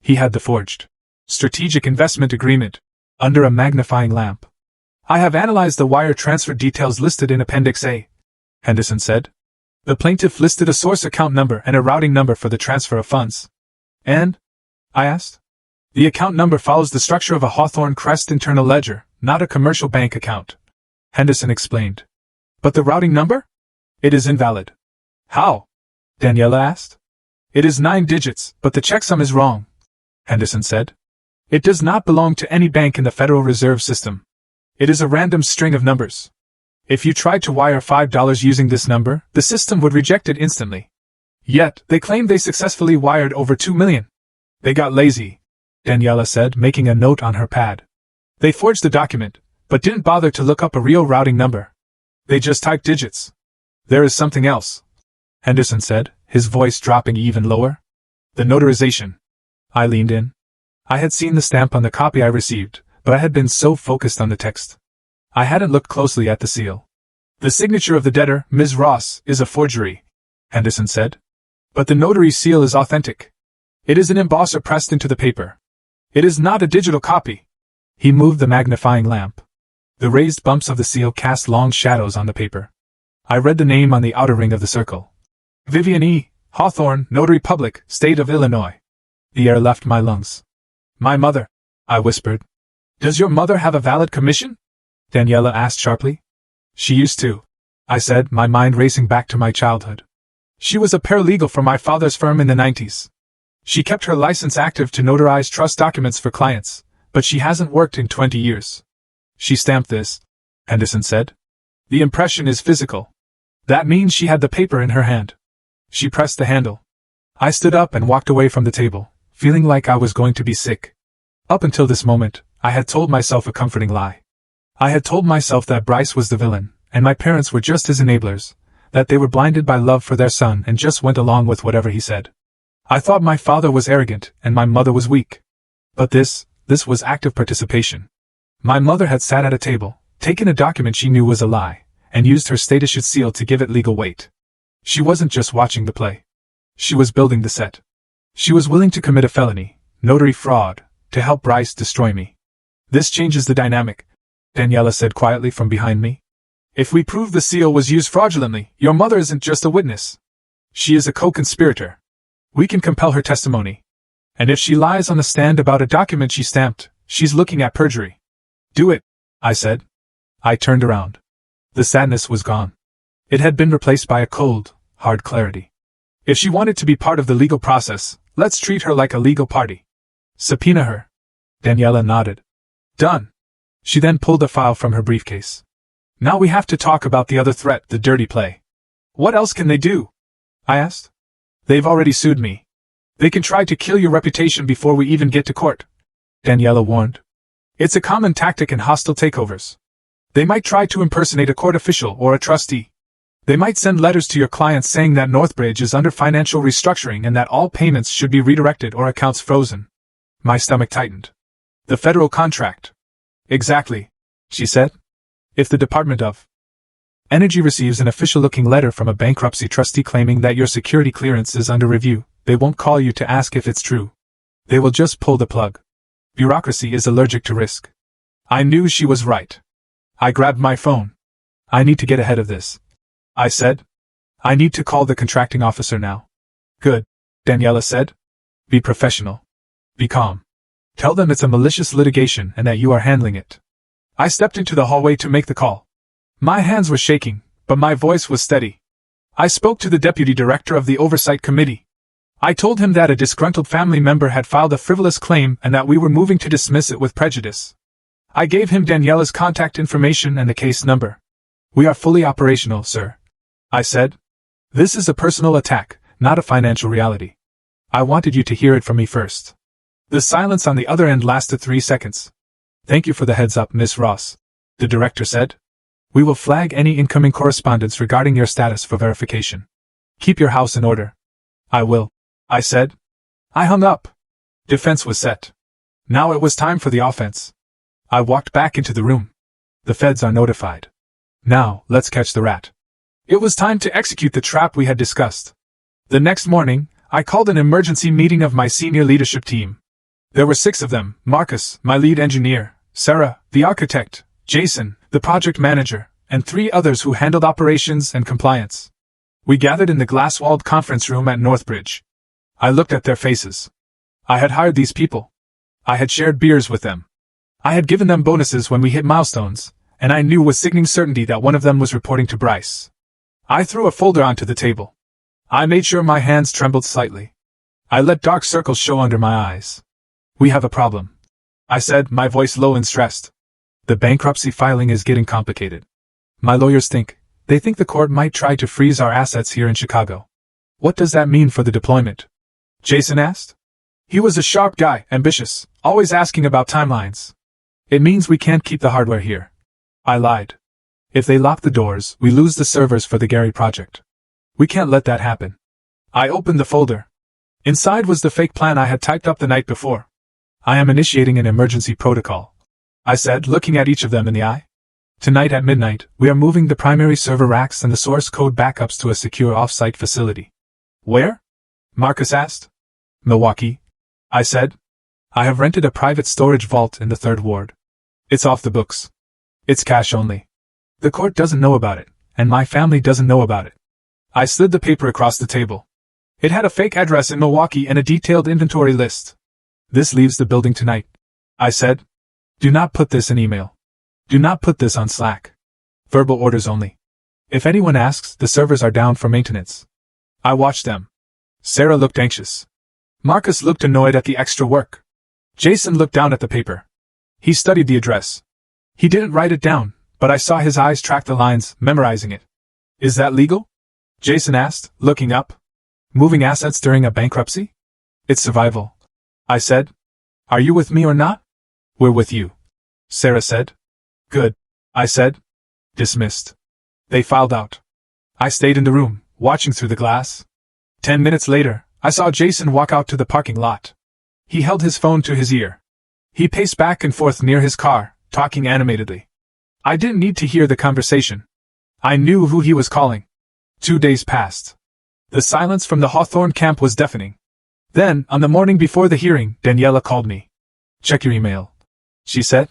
He had the forged strategic investment agreement under a magnifying lamp. I have analyzed the wire transfer details listed in Appendix A, Henderson said. The plaintiff listed a source account number and a routing number for the transfer of funds. And? I asked. The account number follows the structure of a Hawthorne Crest internal ledger, not a commercial bank account," Henderson explained. "But the routing number? It is invalid." "How?" Daniela asked. "It is 9 digits, but the checksum is wrong," Henderson said. "It does not belong to any bank in the Federal Reserve System. It is a random string of numbers. If you tried to wire $5 using this number, the system would reject it instantly. Yet, they claim they successfully wired over 2 million. They got lazy," Daniela said, making a note on her pad. "They forged the document, but didn't bother to look up a real routing number. They just typed digits." "There is something else," Henderson said, his voice dropping even lower. "The notarization." I leaned in. I had seen the stamp on the copy I received, but I had been so focused on the text. I hadn't looked closely at the seal. "The signature of the debtor, Ms. Ross, is a forgery," Henderson said. "But the notary seal is authentic. It is an embosser pressed into the paper. It is not a digital copy." He moved the magnifying lamp. The raised bumps of the seal cast long shadows on the paper. I read the name on the outer ring of the circle. "Vivian E. Hawthorne, Notary Public, State of Illinois." The air left my lungs. "My mother," I whispered. "Does your mother have a valid commission?" Daniela asked sharply. "She used to," I said, my mind racing back to my childhood. "She was a paralegal for my father's firm in the 90s. She kept her license active to notarize trust documents for clients, but she hasn't worked in 20 years. She stamped this," Henderson said. "The impression is physical. That means she had the paper in her hand. She pressed the handle." I stood up and walked away from the table, feeling like I was going to be sick. Up until this moment, I had told myself a comforting lie. I had told myself that Bryce was the villain, and my parents were just his enablers, that they were blinded by love for their son and just went along with whatever he said. I thought my father was arrogant and my mother was weak. But this was active participation. My mother had sat at a table, taken a document she knew was a lie, and used her state-issued seal to give it legal weight. She wasn't just watching the play. She was building the set. She was willing to commit a felony, notary fraud, to help Bryce destroy me. "This changes the dynamic," Daniela said quietly from behind me. "If we prove the seal was used fraudulently, your mother isn't just a witness. She is a co-conspirator. We can compel her testimony. And if she lies on the stand about a document she stamped, she's looking at perjury." "Do it," I said. I turned around. The sadness was gone. It had been replaced by a cold, hard clarity. "If she wanted to be part of the legal process, let's treat her like a legal party. Subpoena her." Daniela nodded. "Done." She then pulled a file from her briefcase. "Now we have to talk about the other threat, the dirty play." "What else can they do?" I asked. "They've already sued me. They can try to kill your reputation before we even get to court," Daniela warned. "It's a common tactic in hostile takeovers. They might try to impersonate a court official or a trustee. They might send letters to your clients saying that Northbridge is under financial restructuring and that all payments should be redirected or accounts frozen." My stomach tightened. "The federal contract." "Exactly," she said. "If the Department of Energy receives an official-looking letter from a bankruptcy trustee claiming that your security clearance is under review, they won't call you to ask if it's true. They will just pull the plug. Bureaucracy is allergic to risk." I knew she was right. I grabbed my phone. "I need to get ahead of this," I said. "I need to call the contracting officer now." "Good," Daniela said. "Be professional. Be calm. Tell them it's a malicious litigation and that you are handling it." I stepped into the hallway to make the call. My hands were shaking, but my voice was steady. I spoke to the deputy director of the Oversight Committee. I told him that a disgruntled family member had filed a frivolous claim and that we were moving to dismiss it with prejudice. I gave him Daniela's contact information and the case number. "We are fully operational, sir," I said. "This is a personal attack, not a financial reality. I wanted you to hear it from me first." The silence on the other end lasted 3 seconds. "Thank you for the heads up, Miss Ross," the director said. "We will flag any incoming correspondence regarding your status for verification. Keep your house in order." "I will," I said. I hung up. Defense was set. Now it was time for the offense. I walked back into the room. The feds are notified. Now, let's catch the rat. It was time to execute the trap we had discussed. The next morning, I called an emergency meeting of my senior leadership team. There were 6 of them: Marcus, my lead engineer, Sarah, the architect, Jason, the project manager, and 3 others who handled operations and compliance. We gathered in the glass-walled conference room at Northbridge. I looked at their faces. I had hired these people. I had shared beers with them. I had given them bonuses when we hit milestones, and I knew with sickening certainty that one of them was reporting to Bryce. I threw a folder onto the table. I made sure my hands trembled slightly. I let dark circles show under my eyes. "We have a problem," I said, my voice low and stressed. "The bankruptcy filing is getting complicated. My lawyers think the court might try to freeze our assets here in Chicago." "What does that mean for the deployment?" Jason asked. He was a sharp guy, ambitious, always asking about timelines. "It means we can't keep the hardware here," I lied. "If they lock the doors, we lose the servers for the Gary project. We can't let that happen." I opened the folder. Inside was the fake plan I had typed up the night before. "I am initiating an emergency protocol," I said, looking at each of them in the eye. "Tonight at midnight, we are moving the primary server racks and the source code backups to a secure off-site facility." "Where?" Marcus asked. "Milwaukee," I said. "I have rented a private storage vault in the 3rd Ward. It's off the books. It's cash only. The court doesn't know about it, and my family doesn't know about it." I slid the paper across the table. It had a fake address in Milwaukee and a detailed inventory list. "This leaves the building tonight," I said. "Do not put this in email. Do not put this on Slack. Verbal orders only. If anyone asks, the servers are down for maintenance." I watched them. Sarah looked anxious. Marcus looked annoyed at the extra work. Jason looked down at the paper. He studied the address. He didn't write it down, but I saw his eyes track the lines, memorizing it. "Is that legal?" Jason asked, looking up. "Moving assets during a bankruptcy?" "It's survival," I said. "Are you with me or not?" "We're with you," Sarah said. "Good," I said. Dismissed. They filed out. I stayed in the room, watching through the glass. 10 minutes later, I saw Jason walk out to the parking lot. He held his phone to his ear. He paced back and forth near his car, talking animatedly. I didn't need to hear the conversation. I knew who he was calling. 2 days passed. The silence from the Hawthorne camp was deafening. Then, on the morning before the hearing, Daniela called me. "Check your email," she said.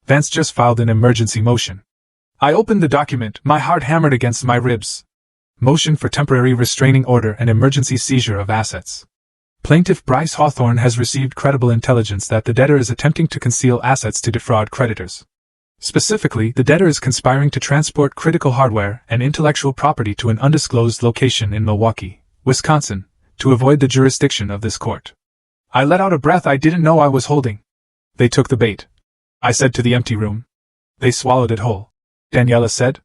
"Vance just filed an emergency motion." I opened the document, my heart hammered against my ribs. Motion for temporary restraining order and emergency seizure of assets. Plaintiff Bryce Hawthorne has received credible intelligence that the debtor is attempting to conceal assets to defraud creditors. Specifically, the debtor is conspiring to transport critical hardware and intellectual property to an undisclosed location in Milwaukee, Wisconsin, to avoid the jurisdiction of this court. I let out a breath I didn't know I was holding. "They took the bait," I said to the empty room. "They swallowed it whole," Daniela said.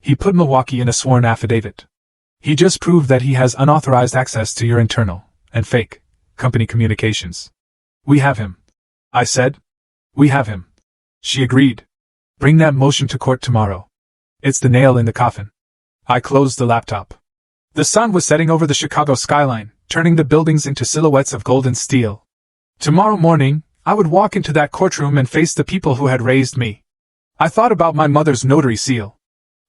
"He put Milwaukee in a sworn affidavit. He just proved that he has unauthorized access to your internal, and fake, company communications. We have him," I said. "We have him." She agreed. "Bring that motion to court tomorrow. It's the nail in the coffin." I closed the laptop. The sun was setting over the Chicago skyline, turning the buildings into silhouettes of gold and steel. Tomorrow morning, I would walk into that courtroom and face the people who had raised me. I thought about my mother's notary seal.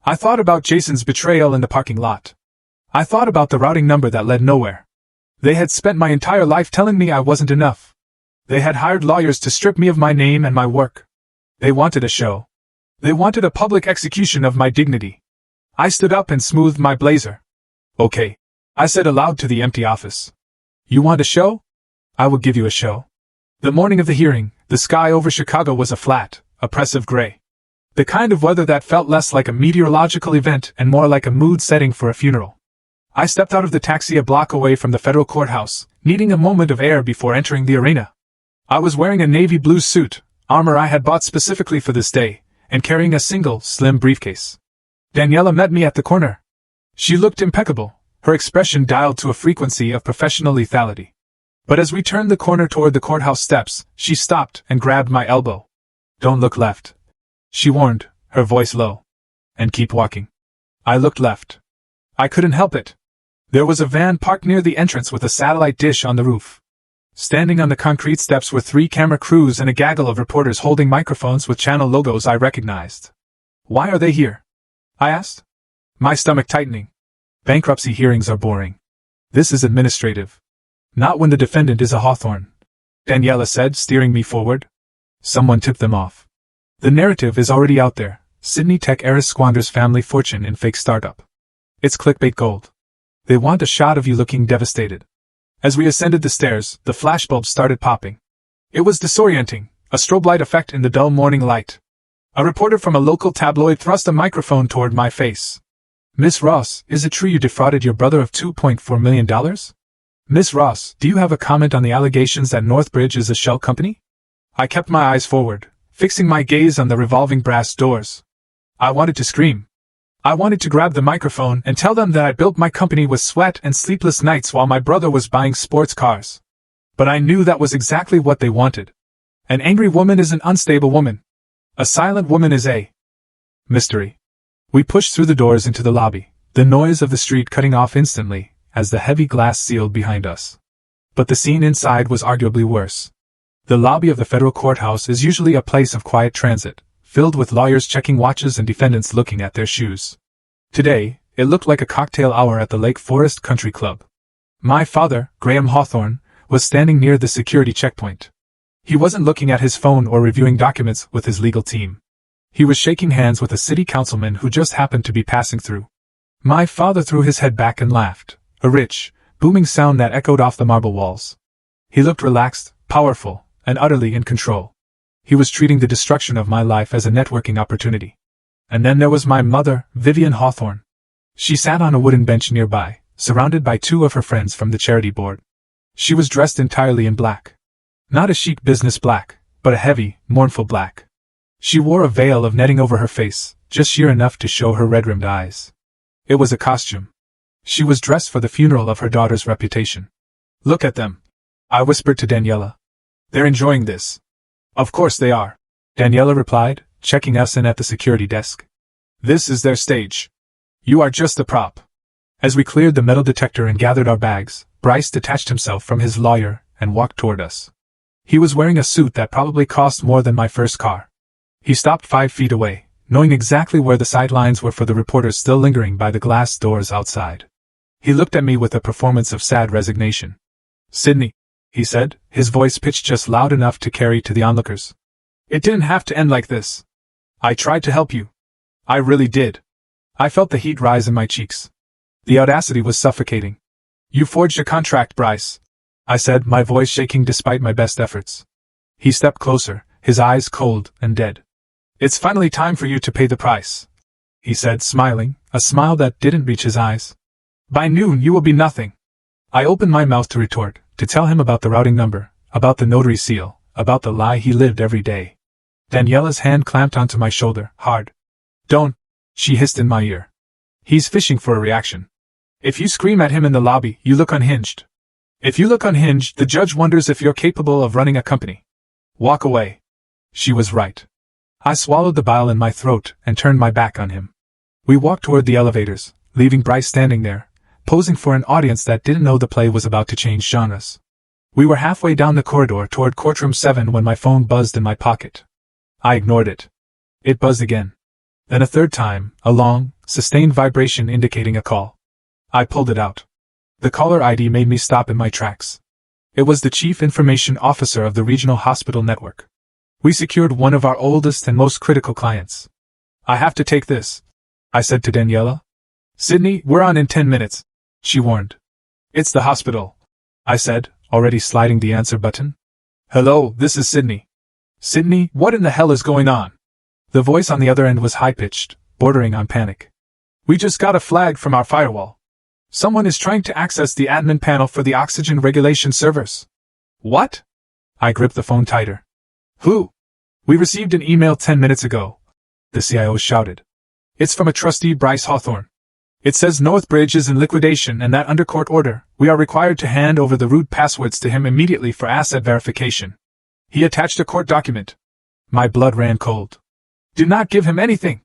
I thought about Jason's betrayal in the parking lot. I thought about the routing number that led nowhere. They had spent my entire life telling me I wasn't enough. They had hired lawyers to strip me of my name and my work. They wanted a show. They wanted a public execution of my dignity. I stood up and smoothed my blazer. "Okay," I said aloud to the empty office. "You want a show? I will give you a show." The morning of the hearing, the sky over Chicago was a flat, oppressive gray. The kind of weather that felt less like a meteorological event and more like a mood setting for a funeral. I stepped out of the taxi a block away from the federal courthouse, needing a moment of air before entering the arena. I was wearing a navy blue suit, armor I had bought specifically for this day, and carrying a single, slim briefcase. Daniela met me at the corner. She looked impeccable, her expression dialed to a frequency of professional lethality. But as we turned the corner toward the courthouse steps, she stopped and grabbed my elbow. "Don't look left," she warned, her voice low. "And keep walking." I looked left. I couldn't help it. There was a van parked near the entrance with a satellite dish on the roof. Standing on the concrete steps were 3 camera crews and a gaggle of reporters holding microphones with channel logos I recognized. "Why are they here?" I asked. My stomach tightening. Bankruptcy hearings are boring. This is administrative. Not when the defendant is a Hawthorne, Daniela said, steering me forward. Someone tipped them off. The narrative is already out there. Sydney tech heiress squanders family fortune in fake startup. It's clickbait gold. They want a shot of you looking devastated. As we ascended the stairs, the flashbulbs started popping. It was disorienting. A strobe light effect in the dull morning light. A reporter from a local tabloid thrust a microphone toward my face. Miss Ross, is it true you defrauded your brother of $2.4 million? Miss Ross, do you have a comment on the allegations that Northbridge is a shell company? I kept my eyes forward, fixing my gaze on the revolving brass doors. I wanted to scream. I wanted to grab the microphone and tell them that I built my company with sweat and sleepless nights while my brother was buying sports cars. But I knew that was exactly what they wanted. An angry woman is an unstable woman. A silent woman is a mystery. We pushed through the doors into the lobby, the noise of the street cutting off instantly, as the heavy glass sealed behind us. But the scene inside was arguably worse. The lobby of the federal courthouse is usually a place of quiet transit, filled with lawyers checking watches and defendants looking at their shoes. Today, it looked like a cocktail hour at the Lake Forest Country Club. My father, Graham Hawthorne, was standing near the security checkpoint. He wasn't looking at his phone or reviewing documents with his legal team. He was shaking hands with a city councilman who just happened to be passing through. My father threw his head back and laughed, a rich, booming sound that echoed off the marble walls. He looked relaxed, powerful, and utterly in control. He was treating the destruction of my life as a networking opportunity. And then there was my mother, Vivian Hawthorne. She sat on a wooden bench nearby, surrounded by two of her friends from the charity board. She was dressed entirely in black. Not a chic business black, but a heavy, mournful black. She wore a veil of netting over her face, just sheer enough to show her red-rimmed eyes. It was a costume. She was dressed for the funeral of her daughter's reputation. Look at them, I whispered to Daniela. They're enjoying this. Of course they are, Daniela replied, checking us in at the security desk. This is their stage. You are just a prop. As we cleared the metal detector and gathered our bags, Bryce detached himself from his lawyer and walked toward us. He was wearing a suit that probably cost more than my first car. He stopped 5 feet away, knowing exactly where the sidelines were for the reporters still lingering by the glass doors outside. He looked at me with a performance of sad resignation. Sydney, he said, his voice pitched just loud enough to carry to the onlookers. It didn't have to end like this. I tried to help you. I really did. I felt the heat rise in my cheeks. The audacity was suffocating. You forged a contract, Bryce, I said, my voice shaking despite my best efforts. He stepped closer, his eyes cold and dead. It's finally time for you to pay the price, he said, smiling, a smile that didn't reach his eyes. By noon you will be nothing. I opened my mouth to retort, to tell him about the routing number, about the notary seal, about the lie he lived every day. Daniela's hand clamped onto my shoulder, hard. Don't, she hissed in my ear. He's fishing for a reaction. If you scream at him in the lobby, you look unhinged. If you look unhinged, the judge wonders if you're capable of running a company. Walk away. She was right. I swallowed the bile in my throat and turned my back on him. We walked toward the elevators, leaving Bryce standing there, posing for an audience that didn't know the play was about to change genres. We were halfway down the corridor toward courtroom 7 when my phone buzzed in my pocket. I ignored it. It buzzed again. Then a third time, a long, sustained vibration indicating a call. I pulled it out. The caller ID made me stop in my tracks. It was the Chief Information Officer of the Regional Hospital Network. We secured one of our oldest and most critical clients. I have to take this, I said to Daniela. Sydney, we're on in 10 minutes, she warned. It's the hospital, I said, already sliding the answer button. Hello, this is Sydney. Sydney, what in the hell is going on? The voice on the other end was high-pitched, bordering on panic. We just got a flag from our firewall. Someone is trying to access the admin panel for the oxygen regulation servers. What? I gripped the phone tighter. Who? We received an email 10 minutes ago, the CIO shouted. It's from a trustee, Bryce Hawthorne. It says Northbridge is in liquidation and that under court order, we are required to hand over the root passwords to him immediately for asset verification. He attached a court document. My blood ran cold. Do not give him anything,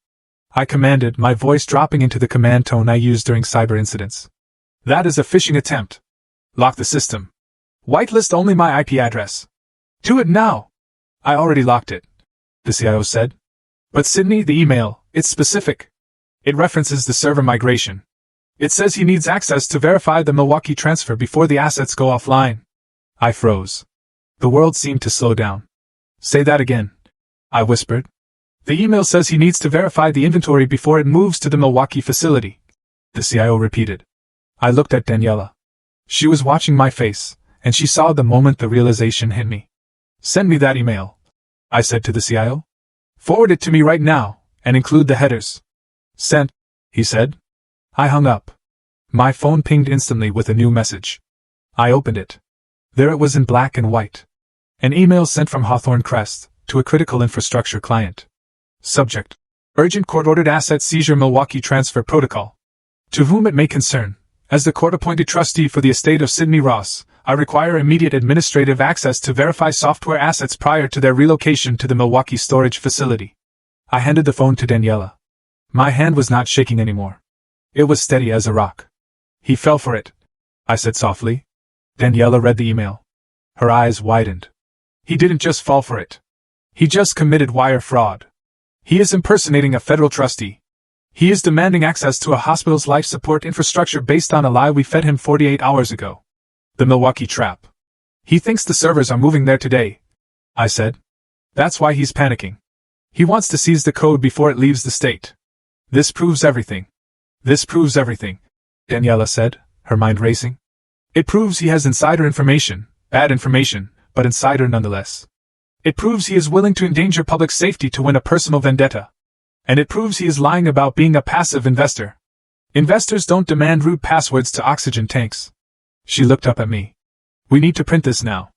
I commanded, my voice dropping into the command tone I used during cyber incidents. That is a phishing attempt. Lock the system. Whitelist only my IP address. Do it now. I already locked it, the CIO said. But Sydney, the email, it's specific. It references the server migration. It says he needs access to verify the Milwaukee transfer before the assets go offline. I froze. The world seemed to slow down. Say that again, I whispered. The email says he needs to verify the inventory before it moves to the Milwaukee facility, the CIO repeated. I looked at Daniela. She was watching my face, and she saw the moment the realization hit me. Send me that email, I said to the CIO. Forward it to me right now, and include the headers. Sent, he said. I hung up. My phone pinged instantly with a new message. I opened it. There it was in black and white. An email sent from Hawthorne Crest to a critical infrastructure client. Subject: Urgent court-ordered asset seizure Milwaukee transfer protocol. To whom it may concern, as the court-appointed trustee for the estate of Sidney Ross, I require immediate administrative access to verify software assets prior to their relocation to the Milwaukee storage facility. I handed the phone to Daniela. My hand was not shaking anymore. It was steady as a rock. He fell for it, I said softly. Daniela read the email. Her eyes widened. He didn't just fall for it. He just committed wire fraud. He is impersonating a federal trustee. He is demanding access to a hospital's life support infrastructure based on a lie we fed him 48 hours ago. The Milwaukee trap. He thinks the servers are moving there today, I said. That's why he's panicking. He wants to seize the code before it leaves the state. This proves everything. This proves everything, Daniela said, her mind racing. It proves he has insider information, bad information, but insider nonetheless. It proves he is willing to endanger public safety to win a personal vendetta. And it proves he is lying about being a passive investor. Investors don't demand root passwords to oxygen tanks. She looked up at me. We need to print this now.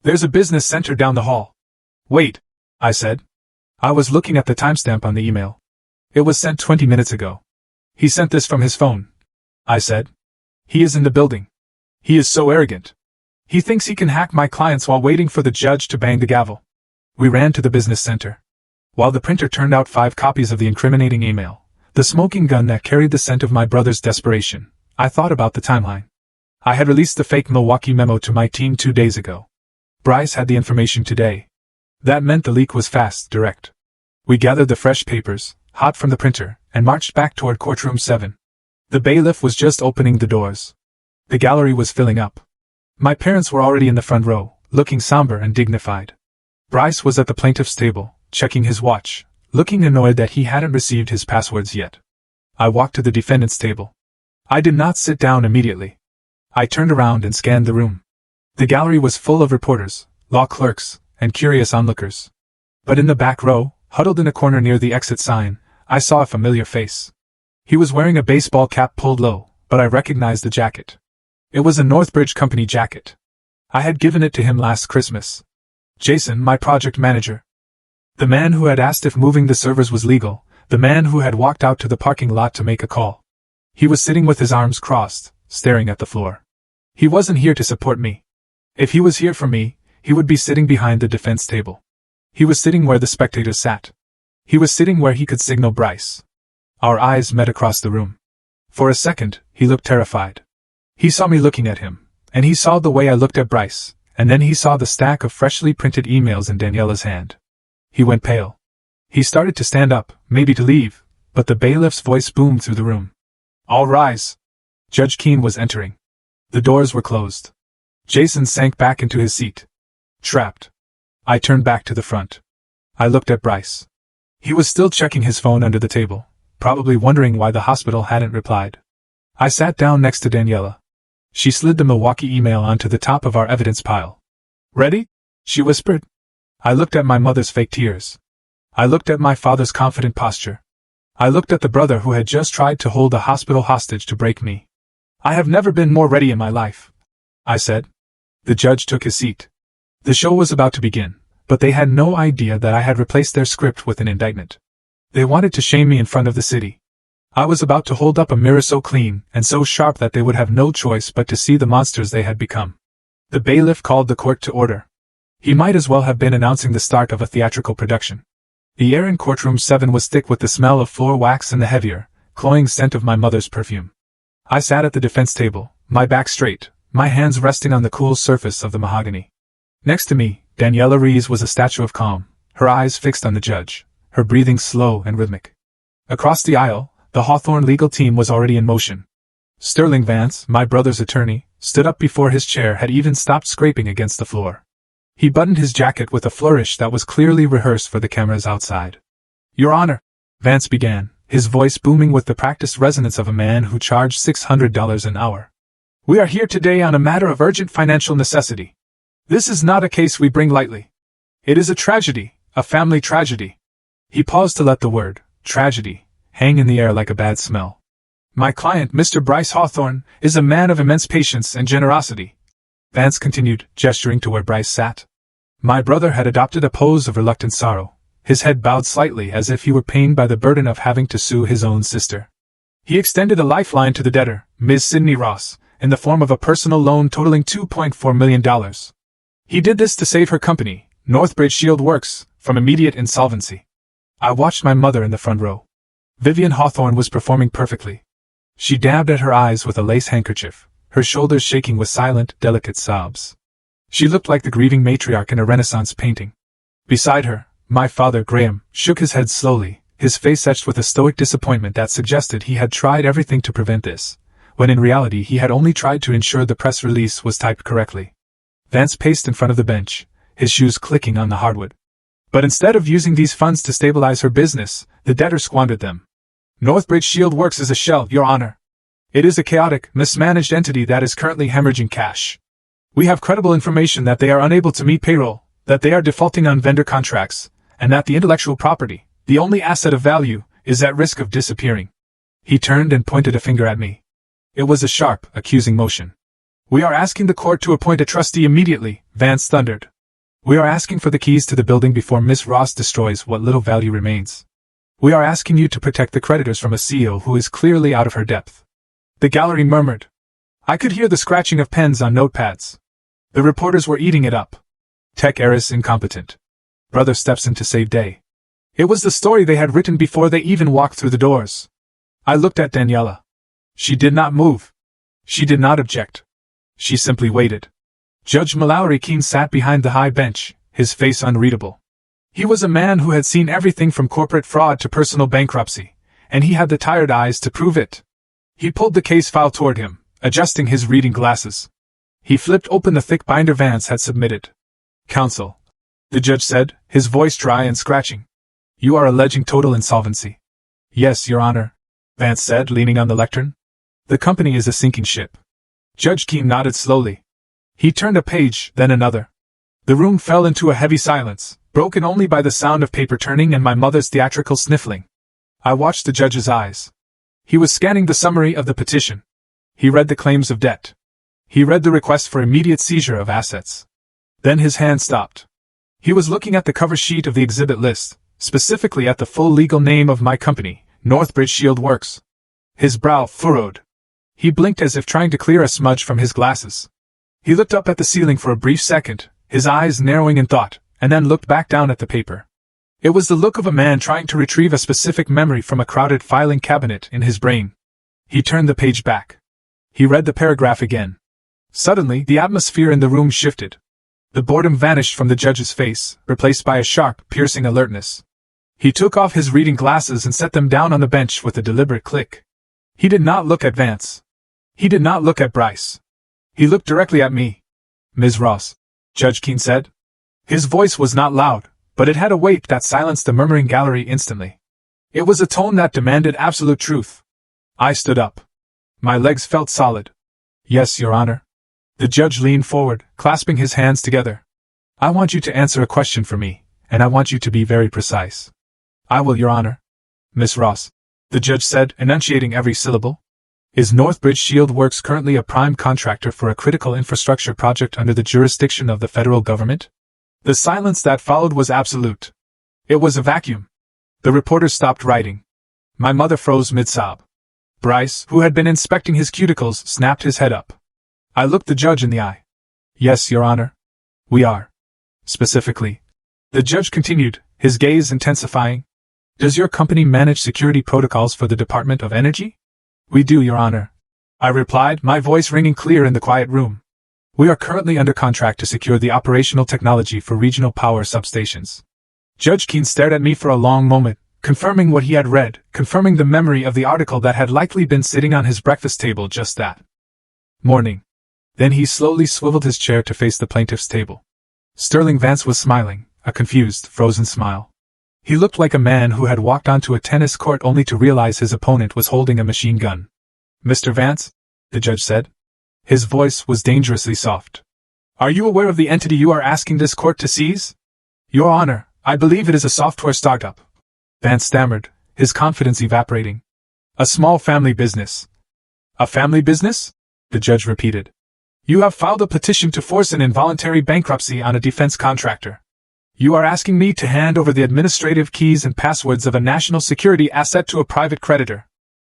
There's a business center down the hall. Wait, I said. I was looking at the timestamp on the email. It was sent 20 minutes ago. He sent this from his phone, I said. He is in the building. He is so arrogant. He thinks he can hack my clients while waiting for the judge to bang the gavel. We ran to the business center. While the printer turned out 5 copies of the incriminating email, the smoking gun that carried the scent of my brother's desperation, I thought about the timeline. I had released the fake Milwaukee memo to my team 2 days ago. Bryce had the information today. That meant the leak was fast, direct. We gathered the fresh papers, hot from the printer, and marched back toward courtroom 7. The bailiff was just opening the doors. The gallery was filling up. My parents were already in the front row, looking somber and dignified. Bryce was at the plaintiff's table, checking his watch, looking annoyed that he hadn't received his passwords yet. I walked to the defendant's table. I did not sit down immediately. I turned around and scanned the room. The gallery was full of reporters, law clerks, and curious onlookers. But in the back row, huddled in a corner near the exit sign, I saw a familiar face. He was wearing a baseball cap pulled low, but I recognized the jacket. It was a Northbridge Company jacket. I had given it to him last Christmas. Jason, my project manager. The man who had asked if moving the servers was legal, the man who had walked out to the parking lot to make a call. He was sitting with his arms crossed, staring at the floor. He wasn't here to support me. If he was here for me, he would be sitting behind the defense table. He was sitting where the spectators sat. He was sitting where he could signal Bryce. Our eyes met across the room. For a second, he looked terrified. He saw me looking at him, and he saw the way I looked at Bryce, and then he saw the stack of freshly printed emails in Daniela's hand. He went pale. He started to stand up, maybe to leave, but the bailiff's voice boomed through the room. All rise. Judge Keene was entering. The doors were closed. Jason sank back into his seat. Trapped. I turned back to the front. I looked at Bryce. He was still checking his phone under the table, probably wondering why the hospital hadn't replied. I sat down next to Daniela. She slid the Milwaukee email onto the top of our evidence pile. Ready? She whispered. I looked at my mother's fake tears. I looked at my father's confident posture. I looked at the brother who had just tried to hold the hospital hostage to break me. I have never been more ready in my life, I said. The judge took his seat. The show was about to begin, but they had no idea that I had replaced their script with an indictment. They wanted to shame me in front of the city. I was about to hold up a mirror so clean and so sharp that they would have no choice but to see the monsters they had become. The bailiff called the court to order. He might as well have been announcing the start of a theatrical production. The air in courtroom 7 was thick with the smell of floor wax and the heavier, cloying scent of my mother's perfume. I sat at the defense table, my back straight, my hands resting on the cool surface of the mahogany. Next to me, Daniela Rees was a statue of calm, her eyes fixed on the judge, her breathing slow and rhythmic. Across the aisle, the Hawthorne legal team was already in motion. Sterling Vance, my brother's attorney, stood up before his chair had even stopped scraping against the floor. He buttoned his jacket with a flourish that was clearly rehearsed for the cameras outside. Your Honor, Vance began, his voice booming with the practiced resonance of a man who charged $600 an hour. We are here today on a matter of urgent financial necessity. This is not a case we bring lightly. It is a tragedy, A family tragedy. He paused to let the word, tragedy, hang in the air like a bad smell. My client, Mr. Bryce Hawthorne, is a man of immense patience and generosity. Vance continued, gesturing to where Bryce sat. My brother had adopted a pose of reluctant sorrow, his head bowed slightly as if he were pained by the burden of having to sue his own sister. He extended a lifeline to the debtor, Ms. Sidney Ross, in the form of a personal loan totaling $2.4 million. He did this to save her company, Northbridge Shield Works, from immediate insolvency. I watched my mother in the front row. Vivian Hawthorne was performing perfectly. She dabbed at her eyes with a lace handkerchief, her shoulders shaking with silent, delicate sobs. She looked like the grieving matriarch in a Renaissance painting. Beside her, my father, Graham, shook his head slowly, his face etched with a stoic disappointment that suggested he had tried everything to prevent this, when in reality he had only tried to ensure the press release was typed correctly. Vance paced in front of the bench, his shoes clicking on the hardwood. But instead of using these funds to stabilize her business, the debtor squandered them. Northbridge Shield Works is a shell, Your Honor. It is a chaotic, mismanaged entity that is currently hemorrhaging cash. We have credible information that they are unable to meet payroll, that they are defaulting on vendor contracts, and that the intellectual property, the only asset of value, is at risk of disappearing. He turned and pointed a finger at me. It was a sharp, accusing motion. We are asking the court to appoint a trustee immediately, Vance thundered. We are asking for the keys to the building before Miss Ross destroys what little value remains. We are asking you to protect the creditors from a CEO who is clearly out of her depth. The gallery murmured. I could hear the scratching of pens on notepads. The reporters were eating it up. Tech heiress incompetent. Brother steps in to save day. It was the story they had written before they even walked through the doors. I looked at Daniela. She did not move. She did not object. She simply waited. Judge Mallory Keene sat behind the high bench, his face unreadable. He was a man who had seen everything from corporate fraud to personal bankruptcy, and he had the tired eyes to prove it. He pulled the case file toward him, adjusting his reading glasses. He flipped open the thick binder Vance had submitted. Counsel, the judge said, his voice dry and scratching. You are alleging total insolvency. Yes, Your Honor, Vance said, leaning on the lectern. The company is a sinking ship. Judge Keene nodded slowly. He turned a page, then another. The room fell into a heavy silence, broken only by the sound of paper turning and my mother's theatrical sniffling. I watched the judge's eyes. He was scanning the summary of the petition. He read the claims of debt. He read the request for immediate seizure of assets. Then his hand stopped. He was looking at the cover sheet of the exhibit list, specifically at the full legal name of my company, Northbridge Shield Works. His brow furrowed. He blinked as if trying to clear a smudge from his glasses. He looked up at the ceiling for a brief second, his eyes narrowing in thought, and then looked back down at the paper. It was the look of a man trying to retrieve a specific memory from a crowded filing cabinet in his brain. He turned the page back. He read the paragraph again. Suddenly, the atmosphere in the room shifted. The boredom vanished from the judge's face, replaced by a sharp, piercing alertness. He took off his reading glasses and set them down on the bench with a deliberate click. He did not look at Vance. He did not look at Bryce. He looked directly at me. Ms. Ross, Judge Keene said. His voice was not loud, but it had a weight that silenced the murmuring gallery instantly. It was a tone that demanded absolute truth. I stood up. My legs felt solid. Yes, Your Honor. The judge leaned forward, clasping his hands together. I want you to answer a question for me, and I want you to be very precise. I will, Your Honor. Miss Ross, the judge said, enunciating every syllable. Is Northbridge Shield Works currently a prime contractor for a critical infrastructure project under the jurisdiction of the federal government? The silence that followed was absolute. It was a vacuum. The reporter stopped writing. My mother froze mid-sob. Bryce, who had been inspecting his cuticles, snapped his head up. I looked the judge in the eye. Yes, Your Honor. We are. Specifically. The judge continued, his gaze intensifying. Does your company manage security protocols for the Department of Energy? We do, Your Honor. I replied, my voice ringing clear in the quiet room. We are currently under contract to secure the operational technology for regional power substations. Judge Keene stared at me for a long moment, confirming what he had read, confirming the memory of the article that had likely been sitting on his breakfast table just that morning. Then he slowly swiveled his chair to face the plaintiff's table. Sterling Vance was smiling, a confused, frozen smile. He looked like a man who had walked onto a tennis court only to realize his opponent was holding a machine gun. Mr. Vance, the judge said. His voice was dangerously soft. Are you aware of the entity you are asking this court to seize? Your Honor, I believe it is a software startup. Vance stammered, his confidence evaporating. A small family business. A family business? The judge repeated. You have filed a petition to force an involuntary bankruptcy on a defense contractor. You are asking me to hand over the administrative keys and passwords of a national security asset to a private creditor.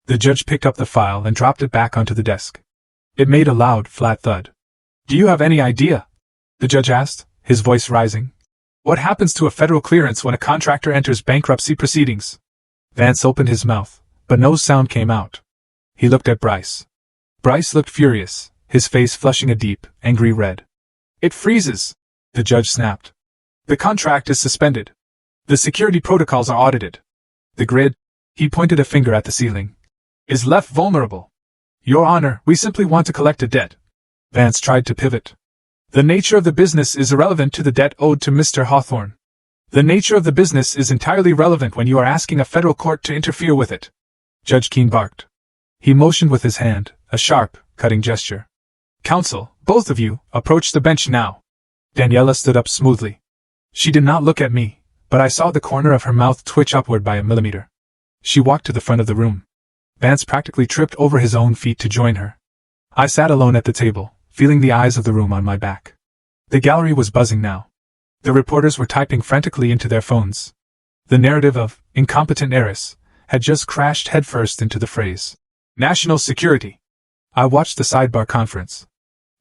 The judge picked up the file and dropped it back onto the desk. It made a loud, flat thud. Do you have any idea? The judge asked, his voice rising. What happens to a federal clearance when a contractor enters bankruptcy proceedings? Vance opened his mouth, but no sound came out. He looked at Bryce. Bryce looked furious, his face flushing a deep, angry red. It freezes, the judge snapped. The contract is suspended. The security protocols are audited. The grid, he pointed a finger at the ceiling, is left vulnerable. Your Honor, we simply want to collect a debt. Vance tried to pivot. The nature of the business is irrelevant to the debt owed to Mr. Hawthorne. The nature of the business is entirely relevant when you are asking a federal court to interfere with it. Judge Keene barked. He motioned with his hand, a sharp, cutting gesture. Counsel, both of you, approach the bench now. Daniela stood up smoothly. She did not look at me, but I saw the corner of her mouth twitch upward by a millimeter. She walked to the front of the room. Vance practically tripped over his own feet to join her. I sat alone at the table, feeling the eyes of the room on my back. The gallery was buzzing now. The reporters were typing frantically into their phones. The narrative of incompetent heiress had just crashed headfirst into the phrase national security. I watched the sidebar conference.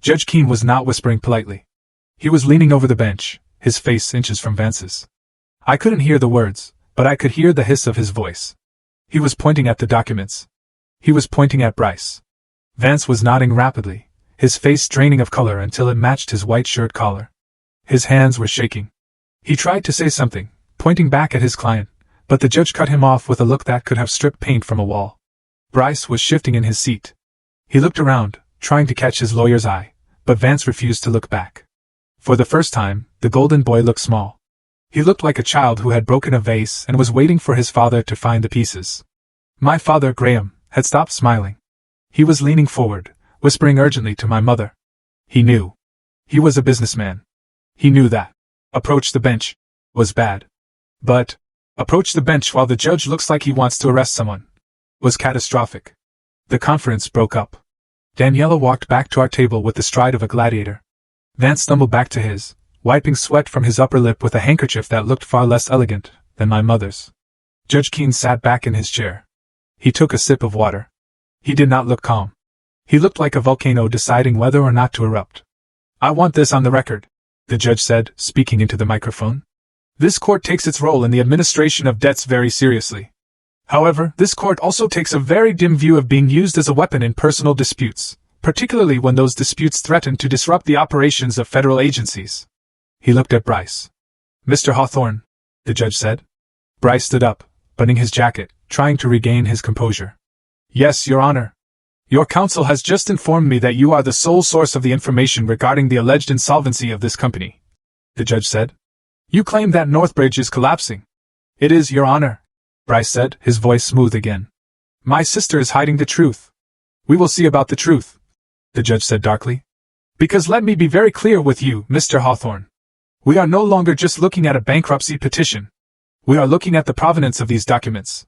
Judge Keene was not whispering politely. He was leaning over the bench, his face inches from Vance's. I couldn't hear the words, but I could hear the hiss of his voice. He was pointing at the documents. He was pointing at Bryce. Vance was nodding rapidly, his face draining of color until it matched his white shirt collar. His hands were shaking. He tried to say something, pointing back at his client, but the judge cut him off with a look that could have stripped paint from a wall. Bryce was shifting in his seat. He looked around, trying to catch his lawyer's eye, but Vance refused to look back. For the first time, the golden boy looked small. He looked like a child who had broken a vase and was waiting for his father to find the pieces. My father, Graham, had stopped smiling. He was leaning forward, whispering urgently to my mother. He knew. He was a businessman. He knew that approach the bench was bad. But approach the bench while the judge looks like he wants to arrest someone was catastrophic. The conference broke up. Daniela walked back to our table with the stride of a gladiator. Vance stumbled back to his, wiping sweat from his upper lip with a handkerchief that looked far less elegant than my mother's. Judge Keene sat back in his chair. He took a sip of water. He did not look calm. He looked like a volcano deciding whether or not to erupt. I want this on the record, the judge said, speaking into the microphone. This court takes its role in the administration of debts very seriously. However, this court also takes a very dim view of being used as a weapon in personal disputes, particularly when those disputes threaten to disrupt the operations of federal agencies. He looked at Bryce. Mr. Hawthorne, the judge said. Bryce stood up, buttoning his jacket, trying to regain his composure. Yes, Your Honor. Your counsel has just informed me that you are the sole source of the information regarding the alleged insolvency of this company, the judge said. You claim that Northbridge is collapsing. It is, Your Honor, Bryce said, his voice smooth again. My sister is hiding the truth. We will see about the truth, the judge said darkly. Because let me be very clear with you, Mr. Hawthorne. We are no longer just looking at a bankruptcy petition. We are looking at the provenance of these documents.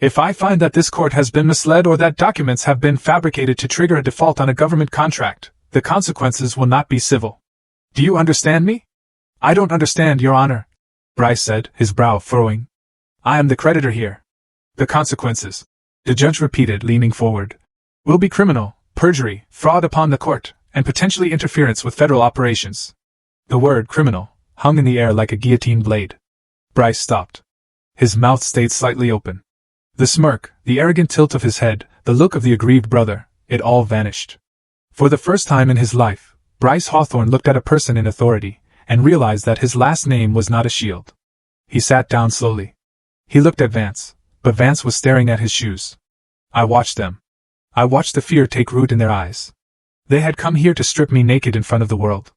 If I find that this court has been misled or that documents have been fabricated to trigger a default on a government contract, the consequences will not be civil. Do you understand me? I don't understand, Your Honor, Bryce said, his brow furrowing. I am the creditor here. The consequences, the judge repeated, leaning forward, will be criminal, perjury, fraud upon the court, and potentially interference with federal operations. The word criminal hung in the air like a guillotine blade. Bryce stopped. His mouth stayed slightly open. The smirk, the arrogant tilt of his head, the look of the aggrieved brother, it all vanished. For the first time in his life, Bryce Hawthorne looked at a person in authority, and realized that his last name was not a shield. He sat down slowly. He looked at Vance, but Vance was staring at his shoes. I watched them. I watched the fear take root in their eyes. They had come here to strip me naked in front of the world.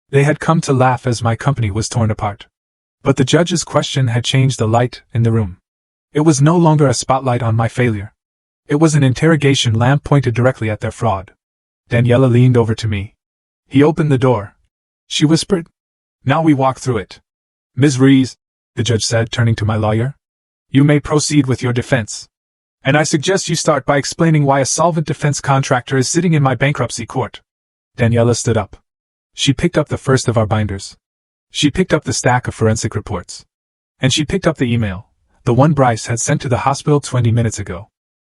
They had come to laugh as my company was torn apart. But the judge's question had changed the light in the room. It was no longer a spotlight on my failure. It was an interrogation lamp pointed directly at their fraud. Daniela leaned over to me. He opened the door. She whispered. Now we walk through it. Ms. Rees, the judge said, turning to my lawyer. You may proceed with your defense. And I suggest you start by explaining why a solvent defense contractor is sitting in my bankruptcy court. Daniela stood up. She picked up the first of our binders. She picked up the stack of forensic reports. And she picked up the email, the one Bryce had sent to the hospital 20 minutes ago.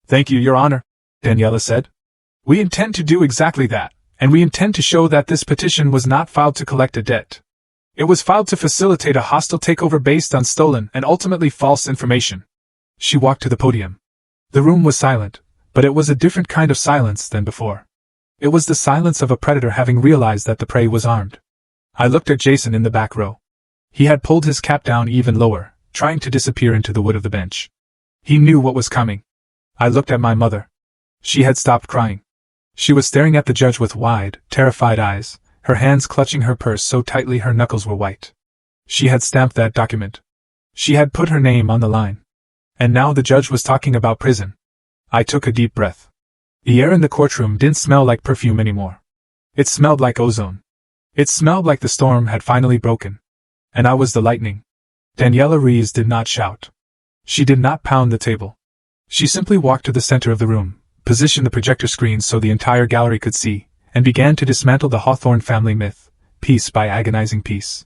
Thank you, Your Honor, Daniela said. We intend to do exactly that, and we intend to show that this petition was not filed to collect a debt. It was filed to facilitate a hostile takeover based on stolen and ultimately false information. She walked to the podium. The room was silent, but it was a different kind of silence than before. It was the silence of a predator having realized that the prey was armed. I looked at Jason in the back row. He had pulled his cap down even lower, trying to disappear into the wood of the bench. He knew what was coming. I looked at my mother. She had stopped crying. She was staring at the judge with wide, terrified eyes, her hands clutching her purse so tightly her knuckles were white. She had stamped that document. She had put her name on the line. And now the judge was talking about prison. I took a deep breath. The air in the courtroom didn't smell like perfume anymore. It smelled like ozone. It smelled like the storm had finally broken. And I was the lightning. Daniela Rees did not shout. She did not pound the table. She simply walked to the center of the room, positioned the projector screen so the entire gallery could see, and began to dismantle the Hawthorne family myth, piece by agonizing piece.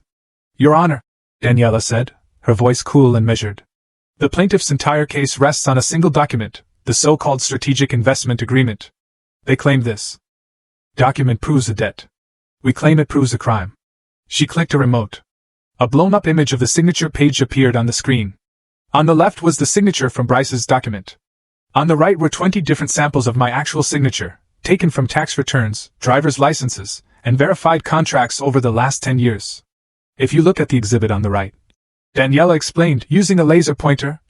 Your Honor, Daniela said, her voice cool and measured. The plaintiff's entire case rests on a single document, the so-called Strategic Investment Agreement. They claim this document proves a debt. We claim it proves a crime. She clicked a remote. A blown-up image of the signature page appeared on the screen. On the left was the signature from Bryce's document. On the right were 20 different samples of my actual signature, taken from tax returns, driver's licenses, and verified contracts over the last 10 years. If you look at the exhibit on the right, Daniela explained, using a laser pointer,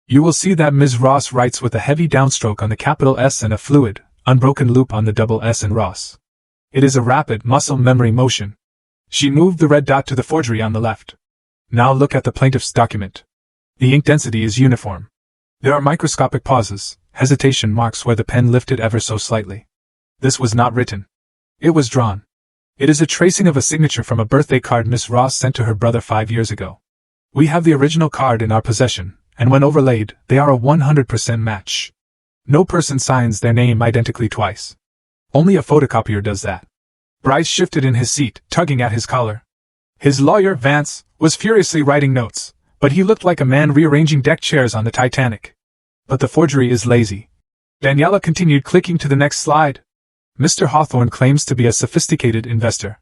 you will see that Ms. Ross writes with a heavy downstroke on the capital S and a fluid, unbroken loop on the double S in Ross. It is a rapid muscle memory motion. She moved the red dot to the forgery on the left. Now look at the plaintiff's document. The ink density is uniform. There are microscopic pauses, hesitation marks where the pen lifted ever so slightly. This was not written. It was drawn. It is a tracing of a signature from a birthday card Miss Ross sent to her brother 5 years ago. We have the original card in our possession, and when overlaid, they are a 100% match. No person signs their name identically twice. Only a photocopier does that. Bryce shifted in his seat, tugging at his collar. His lawyer, Vance, was furiously writing notes, but he looked like a man rearranging deck chairs on the Titanic. But the forgery is lazy. Daniela continued, clicking to the next slide. Mr. Hawthorne claims to be a sophisticated investor.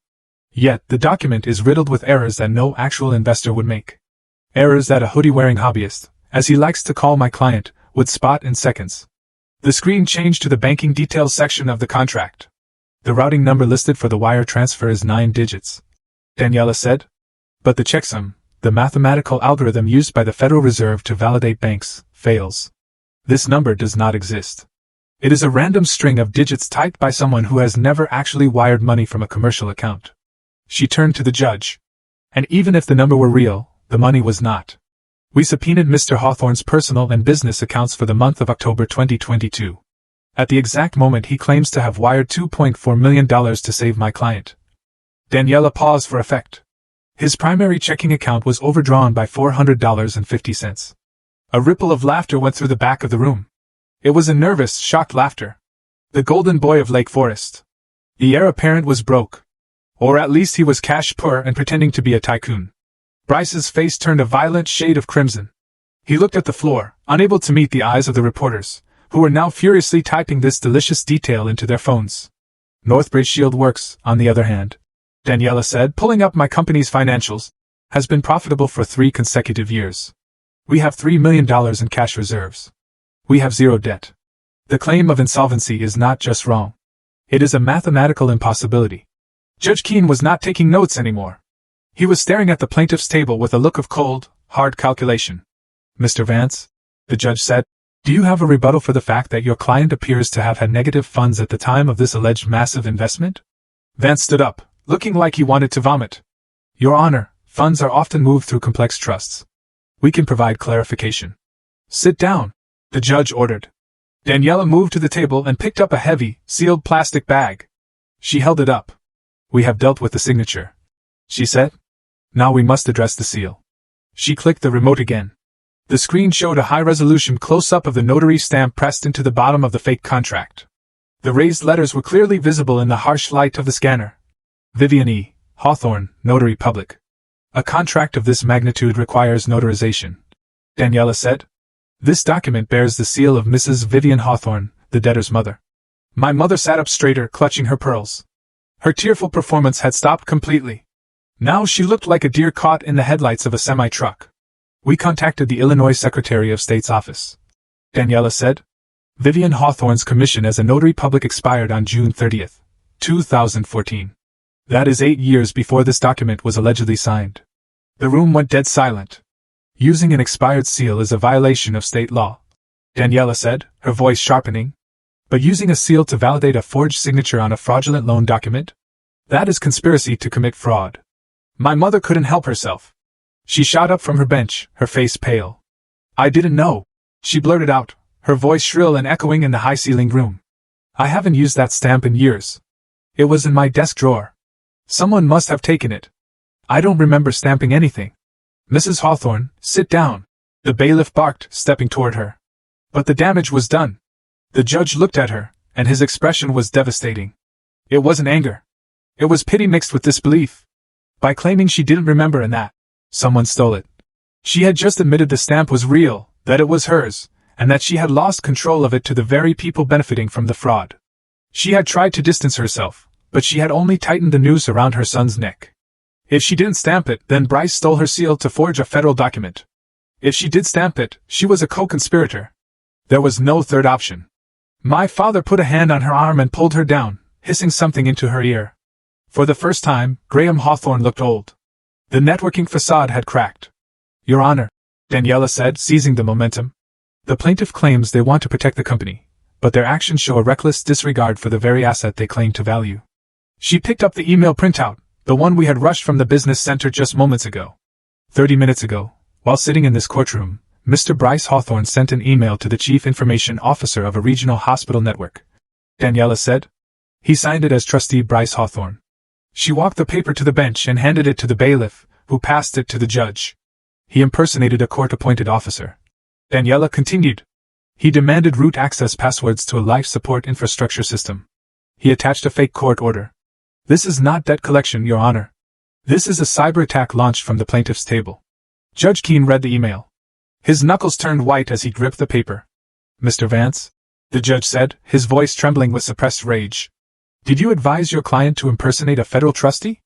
Yet, the document is riddled with errors that no actual investor would make. Errors that a hoodie-wearing hobbyist, as he likes to call my client, would spot in seconds. The screen changed to the banking details section of the contract. The routing number listed for the wire transfer is 9 digits, Daniela said. But the checksum, the mathematical algorithm used by the Federal Reserve to validate banks, fails. This number does not exist. It is a random string of digits typed by someone who has never actually wired money from a commercial account. She turned to the judge. And even if the number were real, the money was not. We subpoenaed Mr. Hawthorne's personal and business accounts for the month of October 2022. At the exact moment he claims to have wired $2.4 million to save my client. Daniela paused for effect. His primary checking account was overdrawn by $400.50. A ripple of laughter went through the back of the room. It was a nervous, shocked laughter. The golden boy of Lake Forest. The heir apparent was broke. Or at least he was cash poor and pretending to be a tycoon. Bryce's face turned a violent shade of crimson. He looked at the floor, unable to meet the eyes of the reporters, who were now furiously typing this delicious detail into their phones. Northbridge Shield Works, on the other hand, Daniela said, pulling up my company's financials, has been profitable for 3 consecutive years. We have $3 million in cash reserves. We have 0 debt. The claim of insolvency is not just wrong. It is a mathematical impossibility. Judge Keene was not taking notes anymore. He was staring at the plaintiff's table with a look of cold, hard calculation. Mr. Vance, the judge said, do you have a rebuttal for the fact that your client appears to have had negative funds at the time of this alleged massive investment? Vance stood up, looking like he wanted to vomit. Your Honor, funds are often moved through complex trusts. We can provide clarification. Sit down, the judge ordered. Daniela moved to the table and picked up a heavy, sealed plastic bag. She held it up. We have dealt with the signature, she said. Now we must address the seal. She clicked the remote again. The screen showed a high-resolution close-up of the notary stamp pressed into the bottom of the fake contract. The raised letters were clearly visible in the harsh light of the scanner. Vivian E. Hawthorne, Notary Public. A contract of this magnitude requires notarization, Daniela said. This document bears the seal of Mrs. Vivian Hawthorne, the debtor's mother. My mother sat up straighter, clutching her pearls. Her tearful performance had stopped completely. Now she looked like a deer caught in the headlights of a semi-truck. We contacted the Illinois Secretary of State's office, Daniela said. Vivian Hawthorne's commission as a notary public expired on June 30, 2014. That is 8 years before this document was allegedly signed. The room went dead silent. Using an expired seal is a violation of state law, Daniela said, her voice sharpening. But using a seal to validate a forged signature on a fraudulent loan document? That is conspiracy to commit fraud. My mother couldn't help herself. She shot up from her bench, her face pale. I didn't know, she blurted out, her voice shrill and echoing in the high-ceilinged room. I haven't used that stamp in years. It was in my desk drawer. Someone must have taken it. I don't remember stamping anything. Mrs. Hawthorne, sit down, the bailiff barked, stepping toward her. But the damage was done. The judge looked at her, and his expression was devastating. It wasn't anger. It was pity mixed with disbelief. By claiming she didn't remember and that someone stole it. She had just admitted the stamp was real, that it was hers, and that she had lost control of it to the very people benefiting from the fraud. She had tried to distance herself, but she had only tightened the noose around her son's neck. If she didn't stamp it, then Bryce stole her seal to forge a federal document. If she did stamp it, she was a co-conspirator. There was no third option. My father put a hand on her arm and pulled her down, hissing something into her ear. For the first time, Graham Hawthorne looked old. The networking facade had cracked. Your Honor, Daniela said, seizing the momentum. The plaintiff claims they want to protect the company, but their actions show a reckless disregard for the very asset they claim to value. She picked up the email printout, the one we had rushed from the business center just moments ago. 30 minutes ago, while sitting in this courtroom, Mr. Bryce Hawthorne sent an email to the Chief Information Officer of a regional hospital network, Daniela said. He signed it as Trustee Bryce Hawthorne. She walked the paper to the bench and handed it to the bailiff, who passed it to the judge. He impersonated a court-appointed officer. Daniela continued. He demanded root access passwords to a life support infrastructure system. He attached a fake court order. This is not debt collection, Your Honor. This is a cyber attack launched from the plaintiff's table. Judge Keene read the email. His knuckles turned white as he gripped the paper. Mr. Vance, the judge said, his voice trembling with suppressed rage. Did you advise your client to impersonate a federal trustee?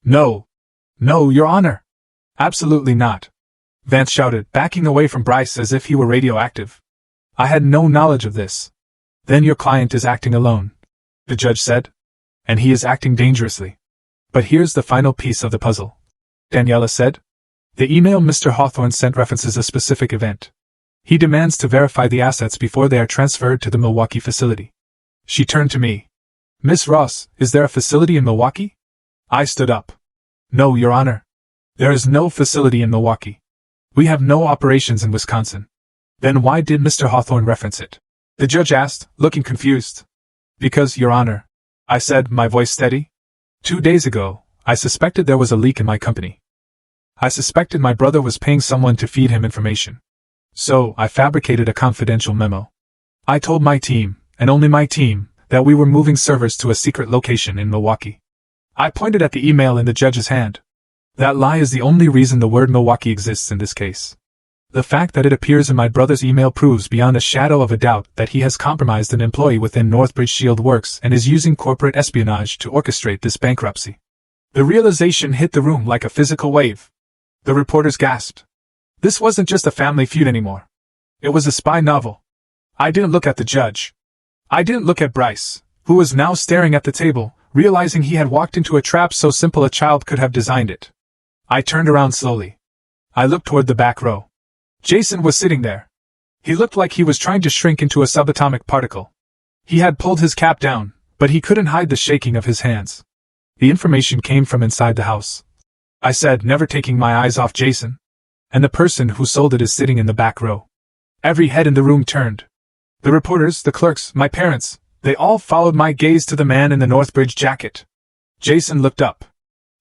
No. No, Your Honor. Absolutely not. Vance shouted, backing away from Bryce as if he were radioactive. I had no knowledge of this. Then your client is acting alone, the judge said. And he is acting dangerously. But here's the final piece of the puzzle, Daniela said. The email Mr. Hawthorne sent references a specific event. He demands to verify the assets before they are transferred to the Milwaukee facility. She turned to me. Miss Ross, is there a facility in Milwaukee? I stood up. No, Your Honor. There is no facility in Milwaukee. We have no operations in Wisconsin. Then why did Mr. Hawthorne reference it? The judge asked, looking confused. Because, Your Honor, I said, my voice steady. 2 days ago, I suspected there was a leak in my company. I suspected my brother was paying someone to feed him information. So, I fabricated a confidential memo. I told my team, and only my team, that we were moving servers to a secret location in Milwaukee. I pointed at the email in the judge's hand. That lie is the only reason the word Milwaukee exists in this case. The fact that it appears in my brother's email proves beyond a shadow of a doubt that he has compromised an employee within Northbridge Shield Works and is using corporate espionage to orchestrate this bankruptcy. The realization hit the room like a physical wave. The reporters gasped. This wasn't just a family feud anymore. It was a spy novel. I didn't look at the judge. I didn't look at Bryce, who was now staring at the table, realizing he had walked into a trap so simple a child could have designed it. I turned around slowly. I looked toward the back row. Jason was sitting there. He looked like he was trying to shrink into a subatomic particle. He had pulled his cap down, but he couldn't hide the shaking of his hands. The information came from inside the house, I said, never taking my eyes off Jason. And the person who sold it is sitting in the back row. Every head in the room turned. The reporters, the clerks, my parents, they all followed my gaze to the man in the Northbridge jacket. Jason looked up.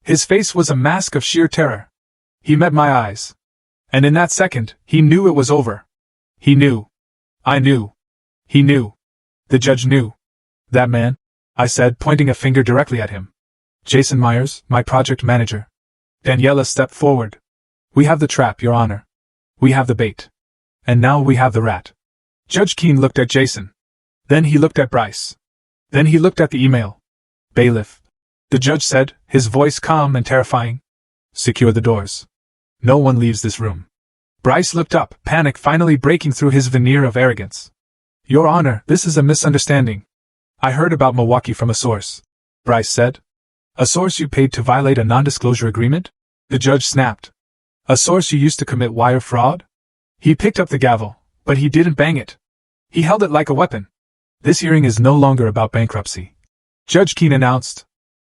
His face was a mask of sheer terror. He met my eyes. And in that second, he knew it was over. He knew. I knew. He knew. The judge knew. That man? I said, pointing a finger directly at him. Jason Myers, my project manager. Daniela stepped forward. We have the trap, Your Honor. We have the bait. And now we have the rat. Judge Keene looked at Jason. Then he looked at Bryce. Then he looked at the email. Bailiff. The judge said, his voice calm and terrifying. Secure the doors. No one leaves this room. Bryce looked up, panic finally breaking through his veneer of arrogance. Your Honor, this is a misunderstanding. I heard about Milwaukee from a source. Bryce said. A source you paid to violate a non-disclosure agreement? The judge snapped. A source you used to commit wire fraud? He picked up the gavel, but he didn't bang it. He held it like a weapon. This hearing is no longer about bankruptcy. Judge Keene announced.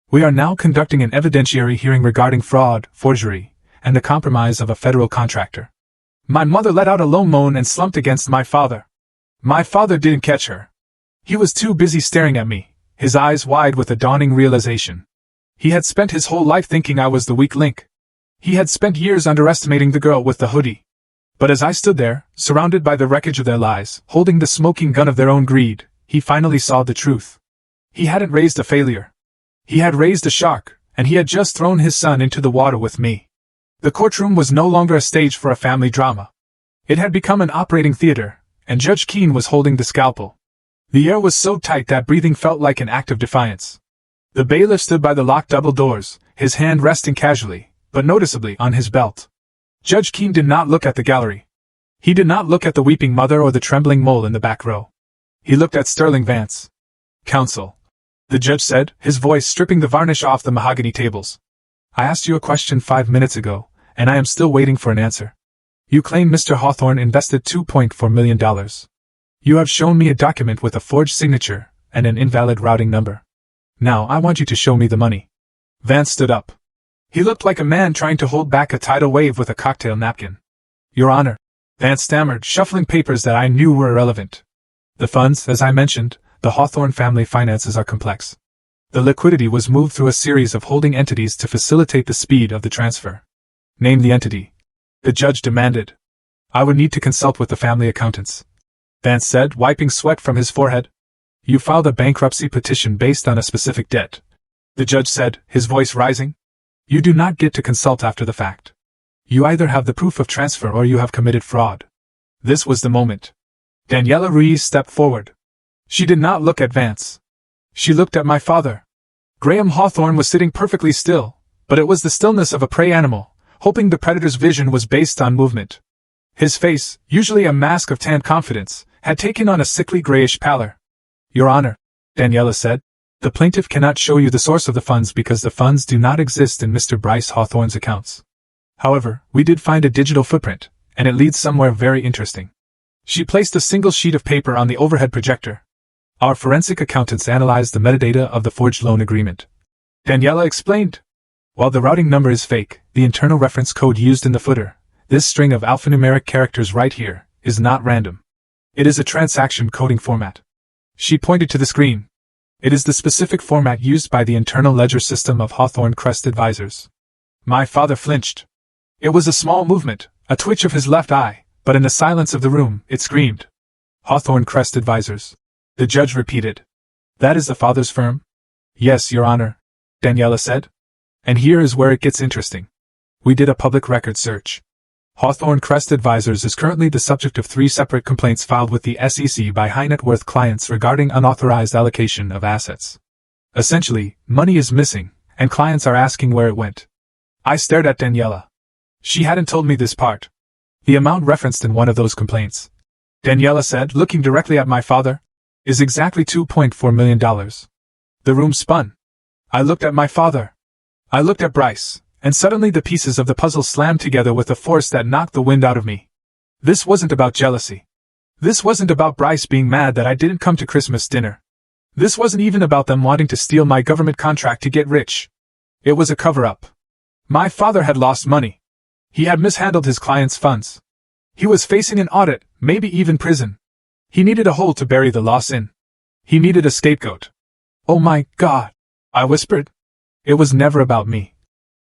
We are now conducting an evidentiary hearing regarding fraud, forgery, and the compromise of a federal contractor. My mother let out a low moan and slumped against my father. My father didn't catch her. He was too busy staring at me, his eyes wide with a dawning realization. He had spent his whole life thinking I was the weak link. He had spent years underestimating the girl with the hoodie. But as I stood there, surrounded by the wreckage of their lies, holding the smoking gun of their own greed, he finally saw the truth. He hadn't raised a failure. He had raised a shark, and he had just thrown his son into the water with me. The courtroom was no longer a stage for a family drama. It had become an operating theater, and Judge Keene was holding the scalpel. The air was so tight that breathing felt like an act of defiance. The bailiff stood by the locked double doors, his hand resting casually, but noticeably, on his belt. Judge Keene did not look at the gallery. He did not look at the weeping mother or the trembling mole in the back row. He looked at Sterling Vance. Counsel. The judge said, his voice stripping the varnish off the mahogany tables. I asked you a question 5 minutes ago, and I am still waiting for an answer. You claim Mr. Hawthorne invested $2.4 million. You have shown me a document with a forged signature and an invalid routing number. Now I want you to show me the money. Vance stood up. He looked like a man trying to hold back a tidal wave with a cocktail napkin. Your Honor, Vance stammered, shuffling papers that I knew were irrelevant. The funds, as I mentioned, the Hawthorne family finances are complex. The liquidity was moved through a series of holding entities to facilitate the speed of the transfer. Name the entity. The judge demanded. I would need to consult with the family accountants. Vance said, wiping sweat from his forehead. You filed a bankruptcy petition based on a specific debt. The judge said, his voice rising. You do not get to consult after the fact. You either have the proof of transfer or you have committed fraud. This was the moment. Daniela Ruiz stepped forward. She did not look at Vance. She looked at my father. Graham Hawthorne was sitting perfectly still, but it was the stillness of a prey animal, hoping the predator's vision was based on movement. His face, usually a mask of tanned confidence, had taken on a sickly grayish pallor. Your Honor, Daniela said, the plaintiff cannot show you the source of the funds because the funds do not exist in Mr. Bryce Hawthorne's accounts. However, we did find a digital footprint, and it leads somewhere very interesting. She placed a single sheet of paper on the overhead projector. Our forensic accountants analyzed the metadata of the forged loan agreement. Daniela explained. While the routing number is fake, the internal reference code used in the footer, this string of alphanumeric characters right here, is not random. It is a transaction coding format. She pointed to the screen. It is the specific format used by the internal ledger system of Hawthorne Crest Advisors. My father flinched. It was a small movement, a twitch of his left eye, but in the silence of the room, it screamed. Hawthorne Crest Advisors. The judge repeated. That is the father's firm? Yes, Your Honor, Daniela said. And here is where it gets interesting. We did a public record search. Hawthorne Crest Advisors is currently the subject of 3 separate complaints filed with the SEC by high-net-worth clients regarding unauthorized allocation of assets. Essentially, money is missing, and clients are asking where it went. I stared at Daniela. She hadn't told me this part. The amount referenced in one of those complaints, Daniela said, looking directly at my father, is exactly $2.4 million. The room spun. I looked at my father. I looked at Bryce, and suddenly the pieces of the puzzle slammed together with a force that knocked the wind out of me. This wasn't about jealousy. This wasn't about Bryce being mad that I didn't come to Christmas dinner. This wasn't even about them wanting to steal my government contract to get rich. It was a cover-up. My father had lost money. He had mishandled his clients' funds. He was facing an audit, maybe even prison. He needed a hole to bury the loss in. He needed a scapegoat. Oh my God, I whispered. It was never about me.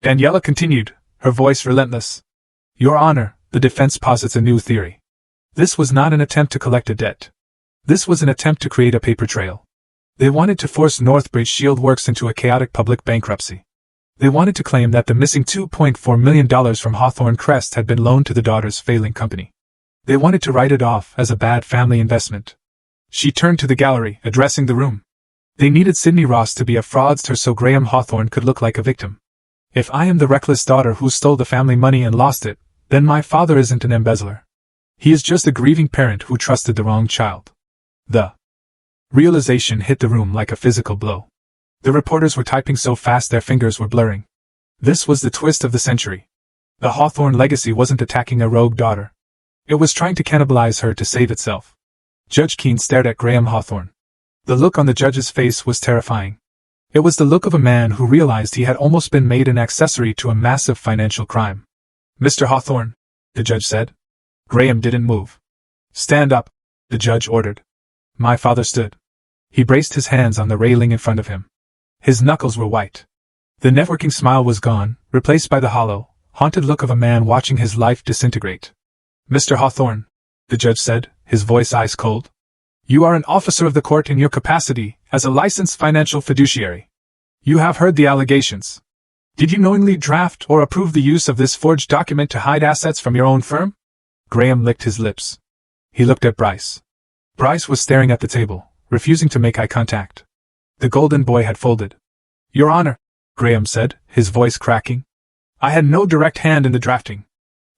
Daniela continued, her voice relentless. Your Honor, The defense posits a new theory. This was not an attempt to collect a debt. This was an attempt to create a paper trail. They wanted to force Northbridge Shield Works into a chaotic public bankruptcy. They wanted to claim that the missing $2.4 million from Hawthorne Crest had been loaned to the daughter's failing company. They wanted to write it off as a bad family investment. She turned to the gallery, addressing the room. They needed Sidney Ross to be a fraudster so Graham Hawthorne could look like a victim. If I am the reckless daughter who stole the family money and lost it, then my father isn't an embezzler. He is just a grieving parent who trusted the wrong child. The realization hit the room like a physical blow. The reporters were typing so fast their fingers were blurring. This was the twist of the century. The Hawthorne legacy wasn't attacking a rogue daughter. It was trying to cannibalize her to save itself. Judge Keene stared at Graham Hawthorne. The look on the judge's face was terrifying. It was the look of a man who realized he had almost been made an accessory to a massive financial crime. "Mr. Hawthorne," the judge said. Graham didn't move. "Stand up," the judge ordered. My father stood. He braced his hands on the railing in front of him. His knuckles were white. The networking smile was gone, replaced by the hollow, haunted look of a man watching his life disintegrate. "Mr. Hawthorne," the judge said, his voice ice cold. "You are an officer of the court in your capacity as a licensed financial fiduciary. You have heard the allegations. Did you knowingly draft or approve the use of this forged document to hide assets from your own firm?" Graham licked his lips. He looked at Bryce. Bryce was staring at the table, refusing to make eye contact. The golden boy had folded. "Your Honor," Graham said, his voice cracking. "I had no direct hand in the drafting.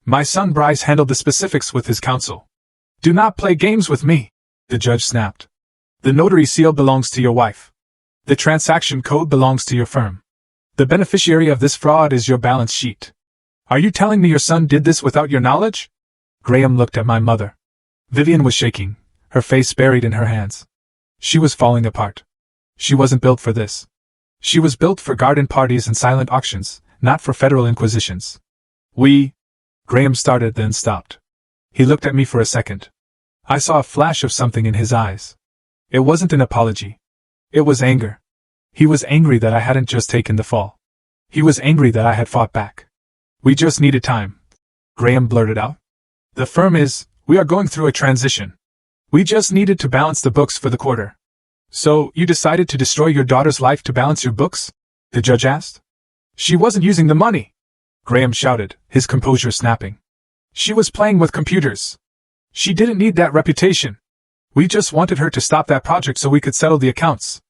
My son Bryce handled the specifics with his counsel." "Do not play games with me," the judge snapped. "The notary seal belongs to your wife. The transaction code belongs to your firm. The beneficiary of this fraud is your balance sheet. Are you telling me your son did this without your knowledge?" Graham looked at my mother. Vivian was shaking, her face buried in her hands. She was falling apart. She wasn't built for this. She was built for garden parties and silent auctions, not for federal inquisitions. Graham started then stopped. He looked at me for a second. I saw a flash of something in his eyes. It wasn't an apology. It was anger. He was angry that I hadn't just taken the fall. He was angry that I had fought back. "We just needed time," Graham blurted out. We are going through a transition. We just needed to balance the books for the quarter." "So, you decided to destroy your daughter's life to balance your books?" the judge asked. "She wasn't using the money," Graham shouted, his composure snapping. "She was playing with computers. She didn't need that reputation. We just wanted her to stop that project so we could settle the accounts."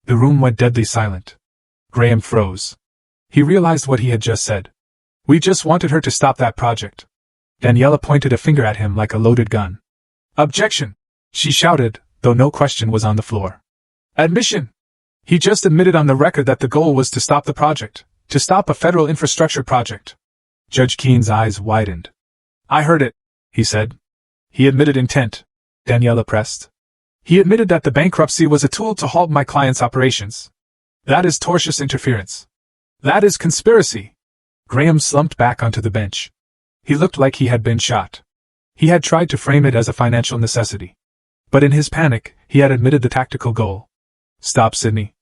The room went deadly silent. Graham froze. He realized what he had just said. "We just wanted her to stop that project." Daniela pointed a finger at him like a loaded gun. "Objection!" she shouted, though no question was on the floor. "Admission! He just admitted on the record that the goal was to stop the project, to stop a federal infrastructure project." Judge Keene's eyes widened. "I heard it," he said. "He admitted intent," Daniela pressed. "He admitted that the bankruptcy was a tool to halt my client's operations. That is tortious interference. That is conspiracy." Graham slumped back onto the bench. He looked like he had been shot. He had tried to frame it as a financial necessity. But in his panic, he had admitted the tactical goal. "Stop, Sidney.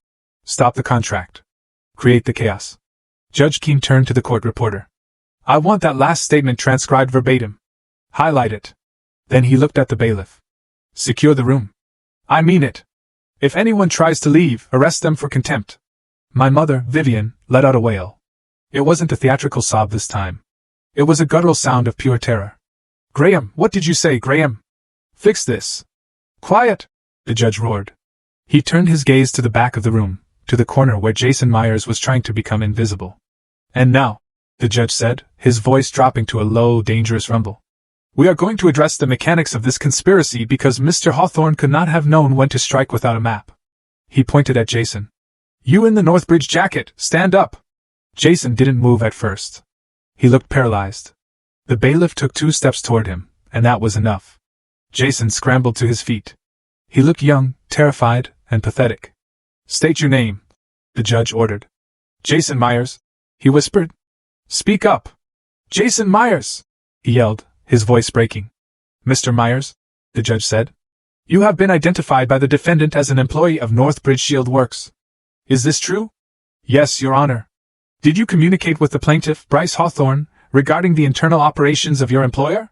Stop the contract. Create the chaos." Judge Keene turned to the court reporter. "I want that last statement transcribed verbatim. Highlight it." Then he looked at the bailiff. "Secure the room. I mean it. If anyone tries to leave, arrest them for contempt." My mother, Vivian, let out a wail. It wasn't a theatrical sob this time. It was a guttural sound of pure terror. "Graham, what did you say, Graham? Fix this." "Quiet!" the judge roared. He turned his gaze to the back of the room, to the corner where Jason Myers was trying to become invisible. "And now," the judge said, his voice dropping to a low, dangerous rumble, "we are going to address the mechanics of this conspiracy because Mr. Hawthorne could not have known when to strike without a map." He pointed at Jason. "You in the Northbridge jacket, stand up!" Jason didn't move at first. He looked paralyzed. The bailiff took 2 steps toward him, and that was enough. Jason scrambled to his feet. He looked young, terrified, and pathetic. "State your name," the judge ordered. "Jason Myers," he whispered. "Speak up." "Jason Myers," he yelled, his voice breaking. "Mr. Myers," the judge said, "you have been identified by the defendant as an employee of Northbridge Shield Works. Is this true?" "Yes, Your Honor." "Did you communicate with the plaintiff, Bryce Hawthorne, Regarding the internal operations of your employer?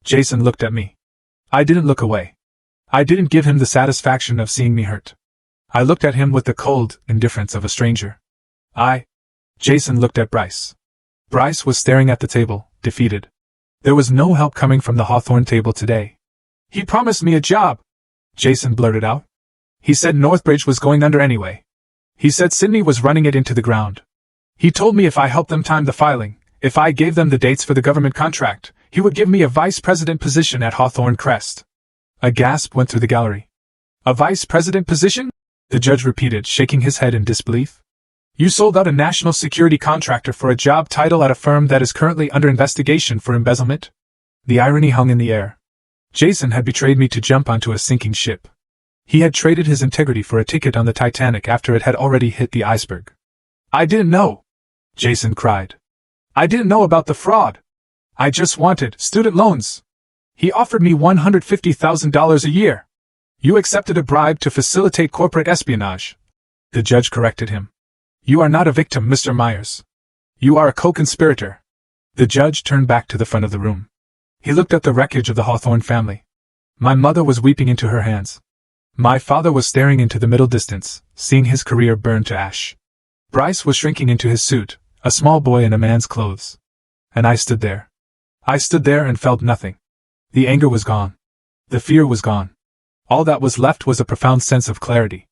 Jason looked at me. I didn't look away. I didn't give him the satisfaction of seeing me hurt. I looked at him with the cold indifference of a stranger. Jason looked at Bryce. Bryce was staring at the table, defeated. There was no help coming from the Hawthorne table today. He promised me a job, Jason blurted out. He said Northbridge was going under anyway. He said Sydney was running it into the ground. He told me if I helped them time the filing, if I gave them the dates for the government contract, he would give me a vice president position at Hawthorne Crest. A gasp went through the gallery. A vice president position? The judge repeated, shaking his head in disbelief. You sold out a national security contractor for a job title at a firm that is currently under investigation for embezzlement? The irony hung in the air. Jason had betrayed me to jump onto a sinking ship. He had traded his integrity for a ticket on the Titanic after it had already hit the iceberg. I didn't know, Jason cried. I didn't know about the fraud. I just wanted student loans. He offered me $150,000 a year. You accepted a bribe to facilitate corporate espionage. The judge corrected him. You are not a victim, Mr. Myers. You are a co-conspirator. The judge turned back to the front of the room. He looked at the wreckage of the Hawthorne family. My mother was weeping into her hands. My father was staring into the middle distance, seeing his career burn to ash. Bryce was shrinking into his suit, a small boy in a man's clothes. And I stood there. I stood there and felt nothing. The anger was gone. The fear was gone. All that was left was a profound sense of clarity.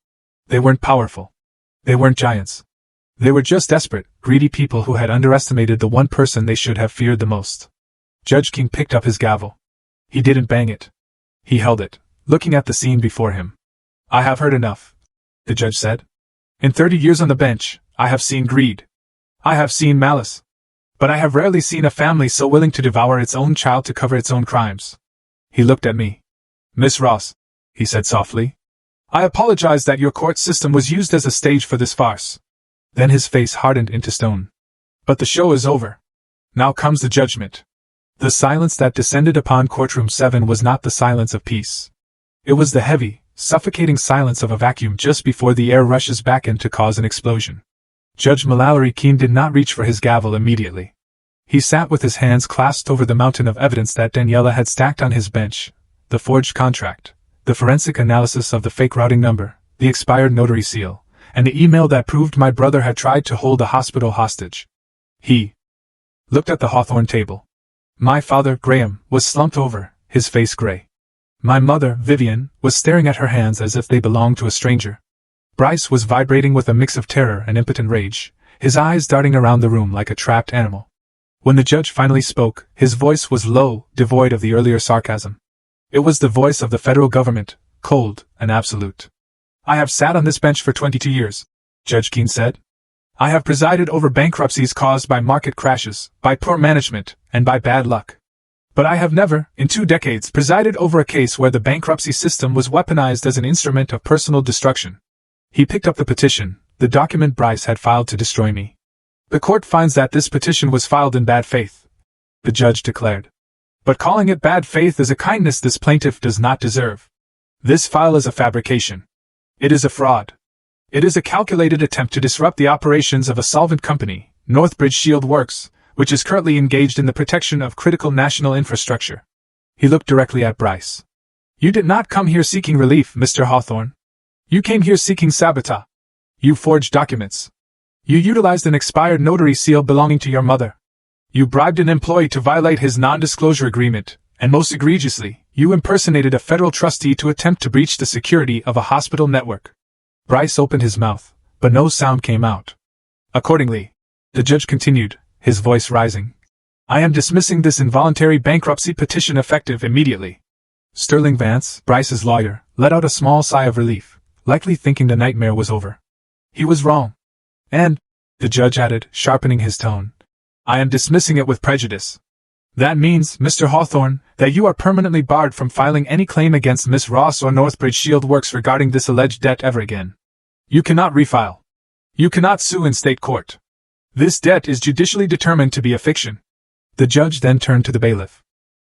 They weren't powerful. They weren't giants. They were just desperate, greedy people who had underestimated the one person they should have feared the most. Judge King picked up his gavel. He didn't bang it. He held it, looking at the scene before him. I have heard enough, the judge said. In 30 years on the bench, I have seen greed. I have seen malice. But I have rarely seen a family so willing to devour its own child to cover its own crimes. He looked at me. Miss Ross, he said softly. I apologize that your court system was used as a stage for this farce. Then his face hardened into stone. But the show is over. Now comes the judgment. The silence that descended upon courtroom 7 was not the silence of peace. It was the heavy, suffocating silence of a vacuum just before the air rushes back in to cause an explosion. Judge Mallory Keene did not reach for his gavel immediately. He sat with his hands clasped over the mountain of evidence that Daniela had stacked on his bench: the forged contract, the forensic analysis of the fake routing number, the expired notary seal, and the email that proved my brother had tried to hold the hospital hostage. He looked at the Hawthorne table. My father, Graham, was slumped over, his face gray. My mother, Vivian, was staring at her hands as if they belonged to a stranger. Bryce was vibrating with a mix of terror and impotent rage, his eyes darting around the room like a trapped animal. When the judge finally spoke, his voice was low, devoid of the earlier sarcasm. It was the voice of the federal government, cold and absolute. I have sat on this bench for 22 years, Judge Keene said. I have presided over bankruptcies caused by market crashes, by poor management, and by bad luck. But I have never, in 2 decades, presided over a case where the bankruptcy system was weaponized as an instrument of personal destruction. He picked up the petition, the document Bryce had filed to destroy me. The court finds that this petition was filed in bad faith, the judge declared. But calling it bad faith is a kindness this plaintiff does not deserve. This file is a fabrication. It is a fraud. It is a calculated attempt to disrupt the operations of a solvent company, Northbridge Shield Works, which is currently engaged in the protection of critical national infrastructure. He looked directly at Bryce. You did not come here seeking relief, Mr. Hawthorne. You came here seeking sabotage. You forged documents. You utilized an expired notary seal belonging to your mother. You bribed an employee to violate his non-disclosure agreement, and most egregiously, you impersonated a federal trustee to attempt to breach the security of a hospital network. Bryce opened his mouth, but no sound came out. Accordingly, the judge continued, his voice rising, I am dismissing this involuntary bankruptcy petition effective immediately. Sterling Vance, Bryce's lawyer, let out a small sigh of relief, likely thinking the nightmare was over. He was wrong. And, the judge added, sharpening his tone, I am dismissing it with prejudice. That means, Mr. Hawthorne, that you are permanently barred from filing any claim against Miss Ross or Northbridge Shield Works regarding this alleged debt ever again. You cannot refile. You cannot sue in state court. This debt is judicially determined to be a fiction. The judge then turned to the bailiff.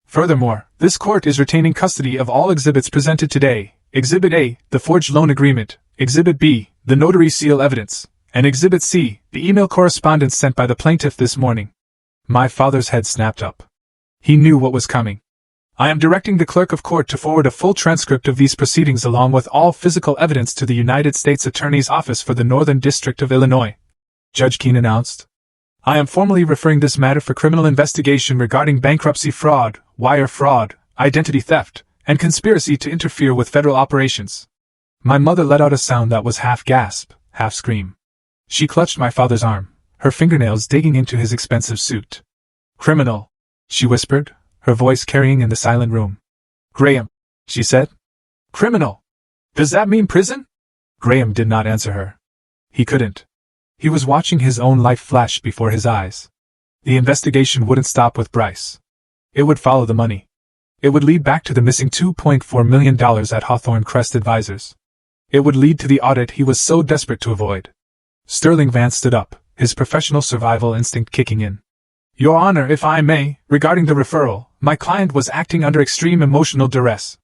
Furthermore, this court is retaining custody of all exhibits presented today: Exhibit A, the forged loan agreement; Exhibit B, the notary seal evidence; and Exhibit C, the email correspondence sent by the plaintiff this morning. My father's head snapped up. He knew what was coming. I am directing the clerk of court to forward a full transcript of these proceedings along with all physical evidence to the United States Attorney's Office for the Northern District of Illinois, Judge Keene announced. I am formally referring this matter for criminal investigation regarding bankruptcy fraud, wire fraud, identity theft, and conspiracy to interfere with federal operations. My mother let out a sound that was half gasp, half scream. She clutched my father's arm, her fingernails digging into his expensive suit. Criminal, she whispered, her voice carrying in the silent room. Graham, she said. Criminal. Does that mean prison? Graham did not answer her. He couldn't. He was watching his own life flash before his eyes. The investigation wouldn't stop with Bryce. It would follow the money. It would lead back to the missing $2.4 million at Hawthorne Crest Advisors. It would lead to the audit he was so desperate to avoid. Sterling Vance stood up, his professional survival instinct kicking in. Your Honor, if I may, regarding the referral, my client was acting under extreme emotional duress.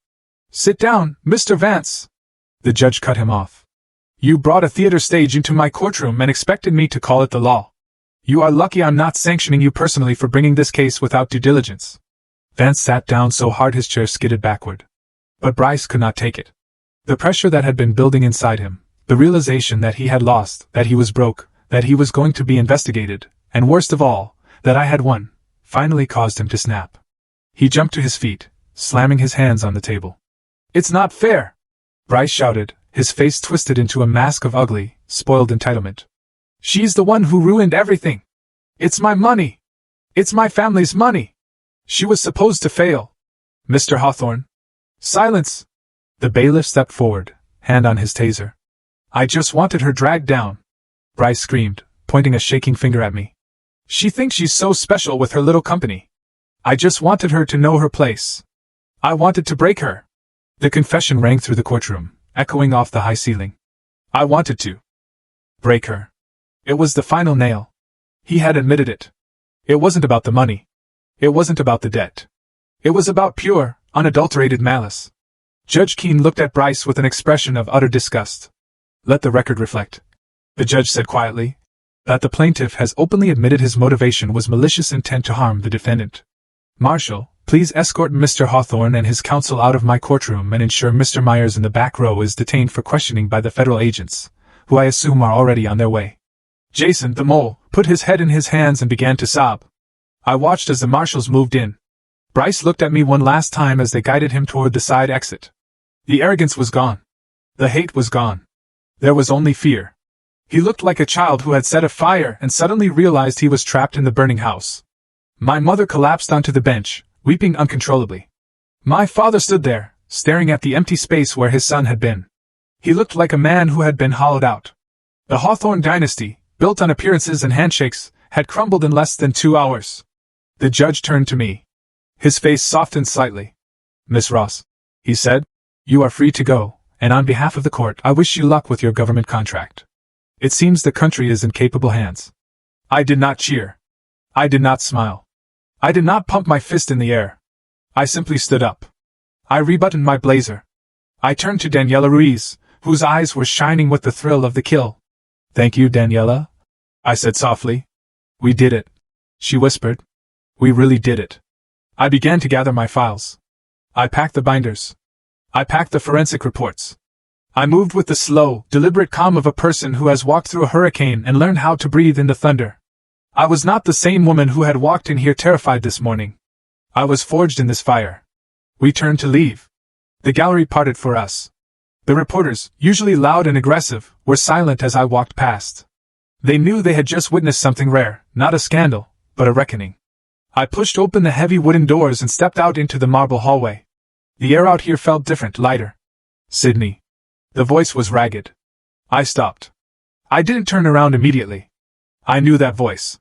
Sit down, Mr. Vance. The judge cut him off. You brought a theater stage into my courtroom and expected me to call it the law. You are lucky I'm not sanctioning you personally for bringing this case without due diligence. Vance sat down so hard his chair skidded backward. But Bryce could not take it. The pressure that had been building inside him, the realization that he had lost, that he was broke, that he was going to be investigated, and worst of all, that I had won, finally caused him to snap. He jumped to his feet, slamming his hands on the table. It's not fair! Bryce shouted, his face twisted into a mask of ugly, spoiled entitlement. She's the one who ruined everything. It's my money. It's my family's money. She was supposed to fail. Mr. Hawthorne. Silence! The bailiff stepped forward, hand on his taser. I just wanted her dragged down. Bryce screamed, pointing a shaking finger at me. She thinks she's so special with her little company. I just wanted her to know her place. I wanted to break her. The confession rang through the courtroom, echoing off the high ceiling. I wanted to break her. It was the final nail. He had admitted it. It wasn't about the money. It wasn't about the debt. It was about pure, unadulterated malice. Judge Keene looked at Bryce with an expression of utter disgust. Let the record reflect, the judge said quietly, that the plaintiff has openly admitted his motivation was malicious intent to harm the defendant. Marshal, please escort Mr. Hawthorne and his counsel out of my courtroom and ensure Mr. Myers in the back row is detained for questioning by the federal agents, who I assume are already on their way. Jason, the mole, put his head in his hands and began to sob. I watched as the marshals moved in. Bryce looked at me one last time as they guided him toward the side exit. The arrogance was gone. The hate was gone. There was only fear. He looked like a child who had set a fire and suddenly realized he was trapped in the burning house. My mother collapsed onto the bench, weeping uncontrollably. My father stood there, staring at the empty space where his son had been. He looked like a man who had been hollowed out. The Hawthorne dynasty, built on appearances and handshakes, had crumbled in less than 2 hours. The judge turned to me. His face softened slightly. Miss Ross, he said, you are free to go, and on behalf of the court I wish you luck with your government contract. It seems the country is in capable hands. I did not cheer. I did not smile. I did not pump my fist in the air. I simply stood up. I rebuttoned my blazer. I turned to Daniela Ruiz, whose eyes were shining with the thrill of the kill. Thank you, Daniela, I said softly. We did it, she whispered. We really did it. I began to gather my files. I packed the binders. I packed the forensic reports. I moved with the slow, deliberate calm of a person who has walked through a hurricane and learned how to breathe in the thunder. I was not the same woman who had walked in here terrified this morning. I was forged in this fire. We turned to leave. The gallery parted for us. The reporters, usually loud and aggressive, were silent as I walked past. They knew they had just witnessed something rare, not a scandal, but a reckoning. I pushed open the heavy wooden doors and stepped out into the marble hallway. The air out here felt different, lighter. Sydney. The voice was ragged. I stopped. I didn't turn around immediately. I knew that voice.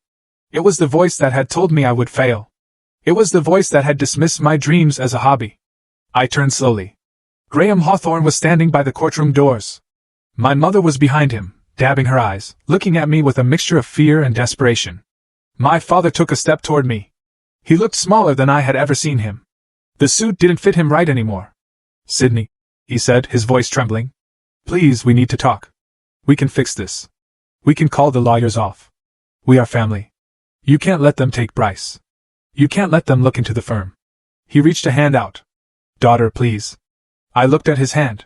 It was the voice that had told me I would fail. It was the voice that had dismissed my dreams as a hobby. I turned slowly. Graham Hawthorne was standing by the courtroom doors. My mother was behind him, dabbing her eyes, looking at me with a mixture of fear and desperation. My father took a step toward me. He looked smaller than I had ever seen him. The suit didn't fit him right anymore. Sydney, he said, his voice trembling. Please, we need to talk. We can fix this. We can call the lawyers off. We are family. You can't let them take Bryce. You can't let them look into the firm. He reached a hand out. Daughter, please. I looked at his hand.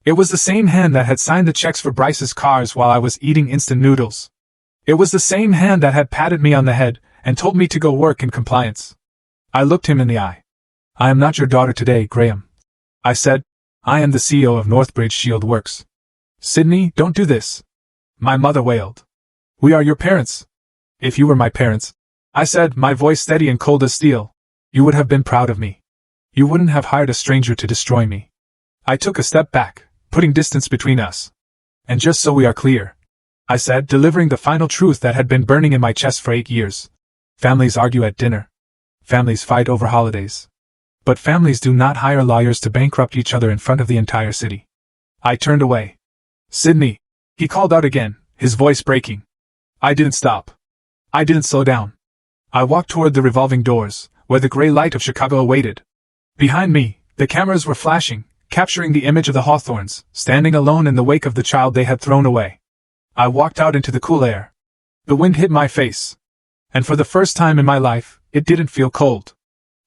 It was the same hand that had signed the checks for Bryce's cars while I was eating instant noodles. It was the same hand that had patted me on the head and told me to go work in compliance. I looked him in the eye. I am not your daughter today, Graham. I said, I am the CEO of Northbridge Shield Works. Sydney, don't do this. My mother wailed. We are your parents. If you were my parents, I said, my voice steady and cold as steel, you would have been proud of me. You wouldn't have hired a stranger to destroy me. I took a step back, putting distance between us. And just so we are clear, I said, delivering the final truth that had been burning in my chest for 8 years. Families argue at dinner. Families fight over holidays. But families do not hire lawyers to bankrupt each other in front of the entire city. I turned away. Sydney, he called out again, his voice breaking. I didn't stop. I didn't slow down. I walked toward the revolving doors, where the gray light of Chicago awaited. Behind me, the cameras were flashing, capturing the image of the Hawthorns, standing alone in the wake of the child they had thrown away. I walked out into the cool air. The wind hit my face. And for the first time in my life, it didn't feel cold.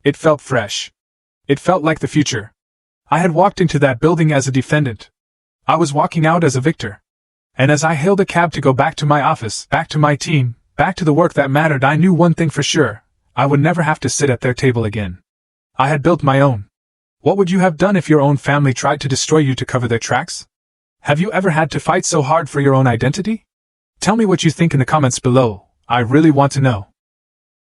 It felt fresh. It felt like the future. I had walked into that building as a defendant. I was walking out as a victor. And as I hailed a cab to go back to my office, back to my team, back to the work that mattered, I knew one thing for sure. I would never have to sit at their table again. I had built my own. What would you have done if your own family tried to destroy you to cover their tracks? Have you ever had to fight so hard for your own identity? Tell me what you think in the comments below. I really want to know.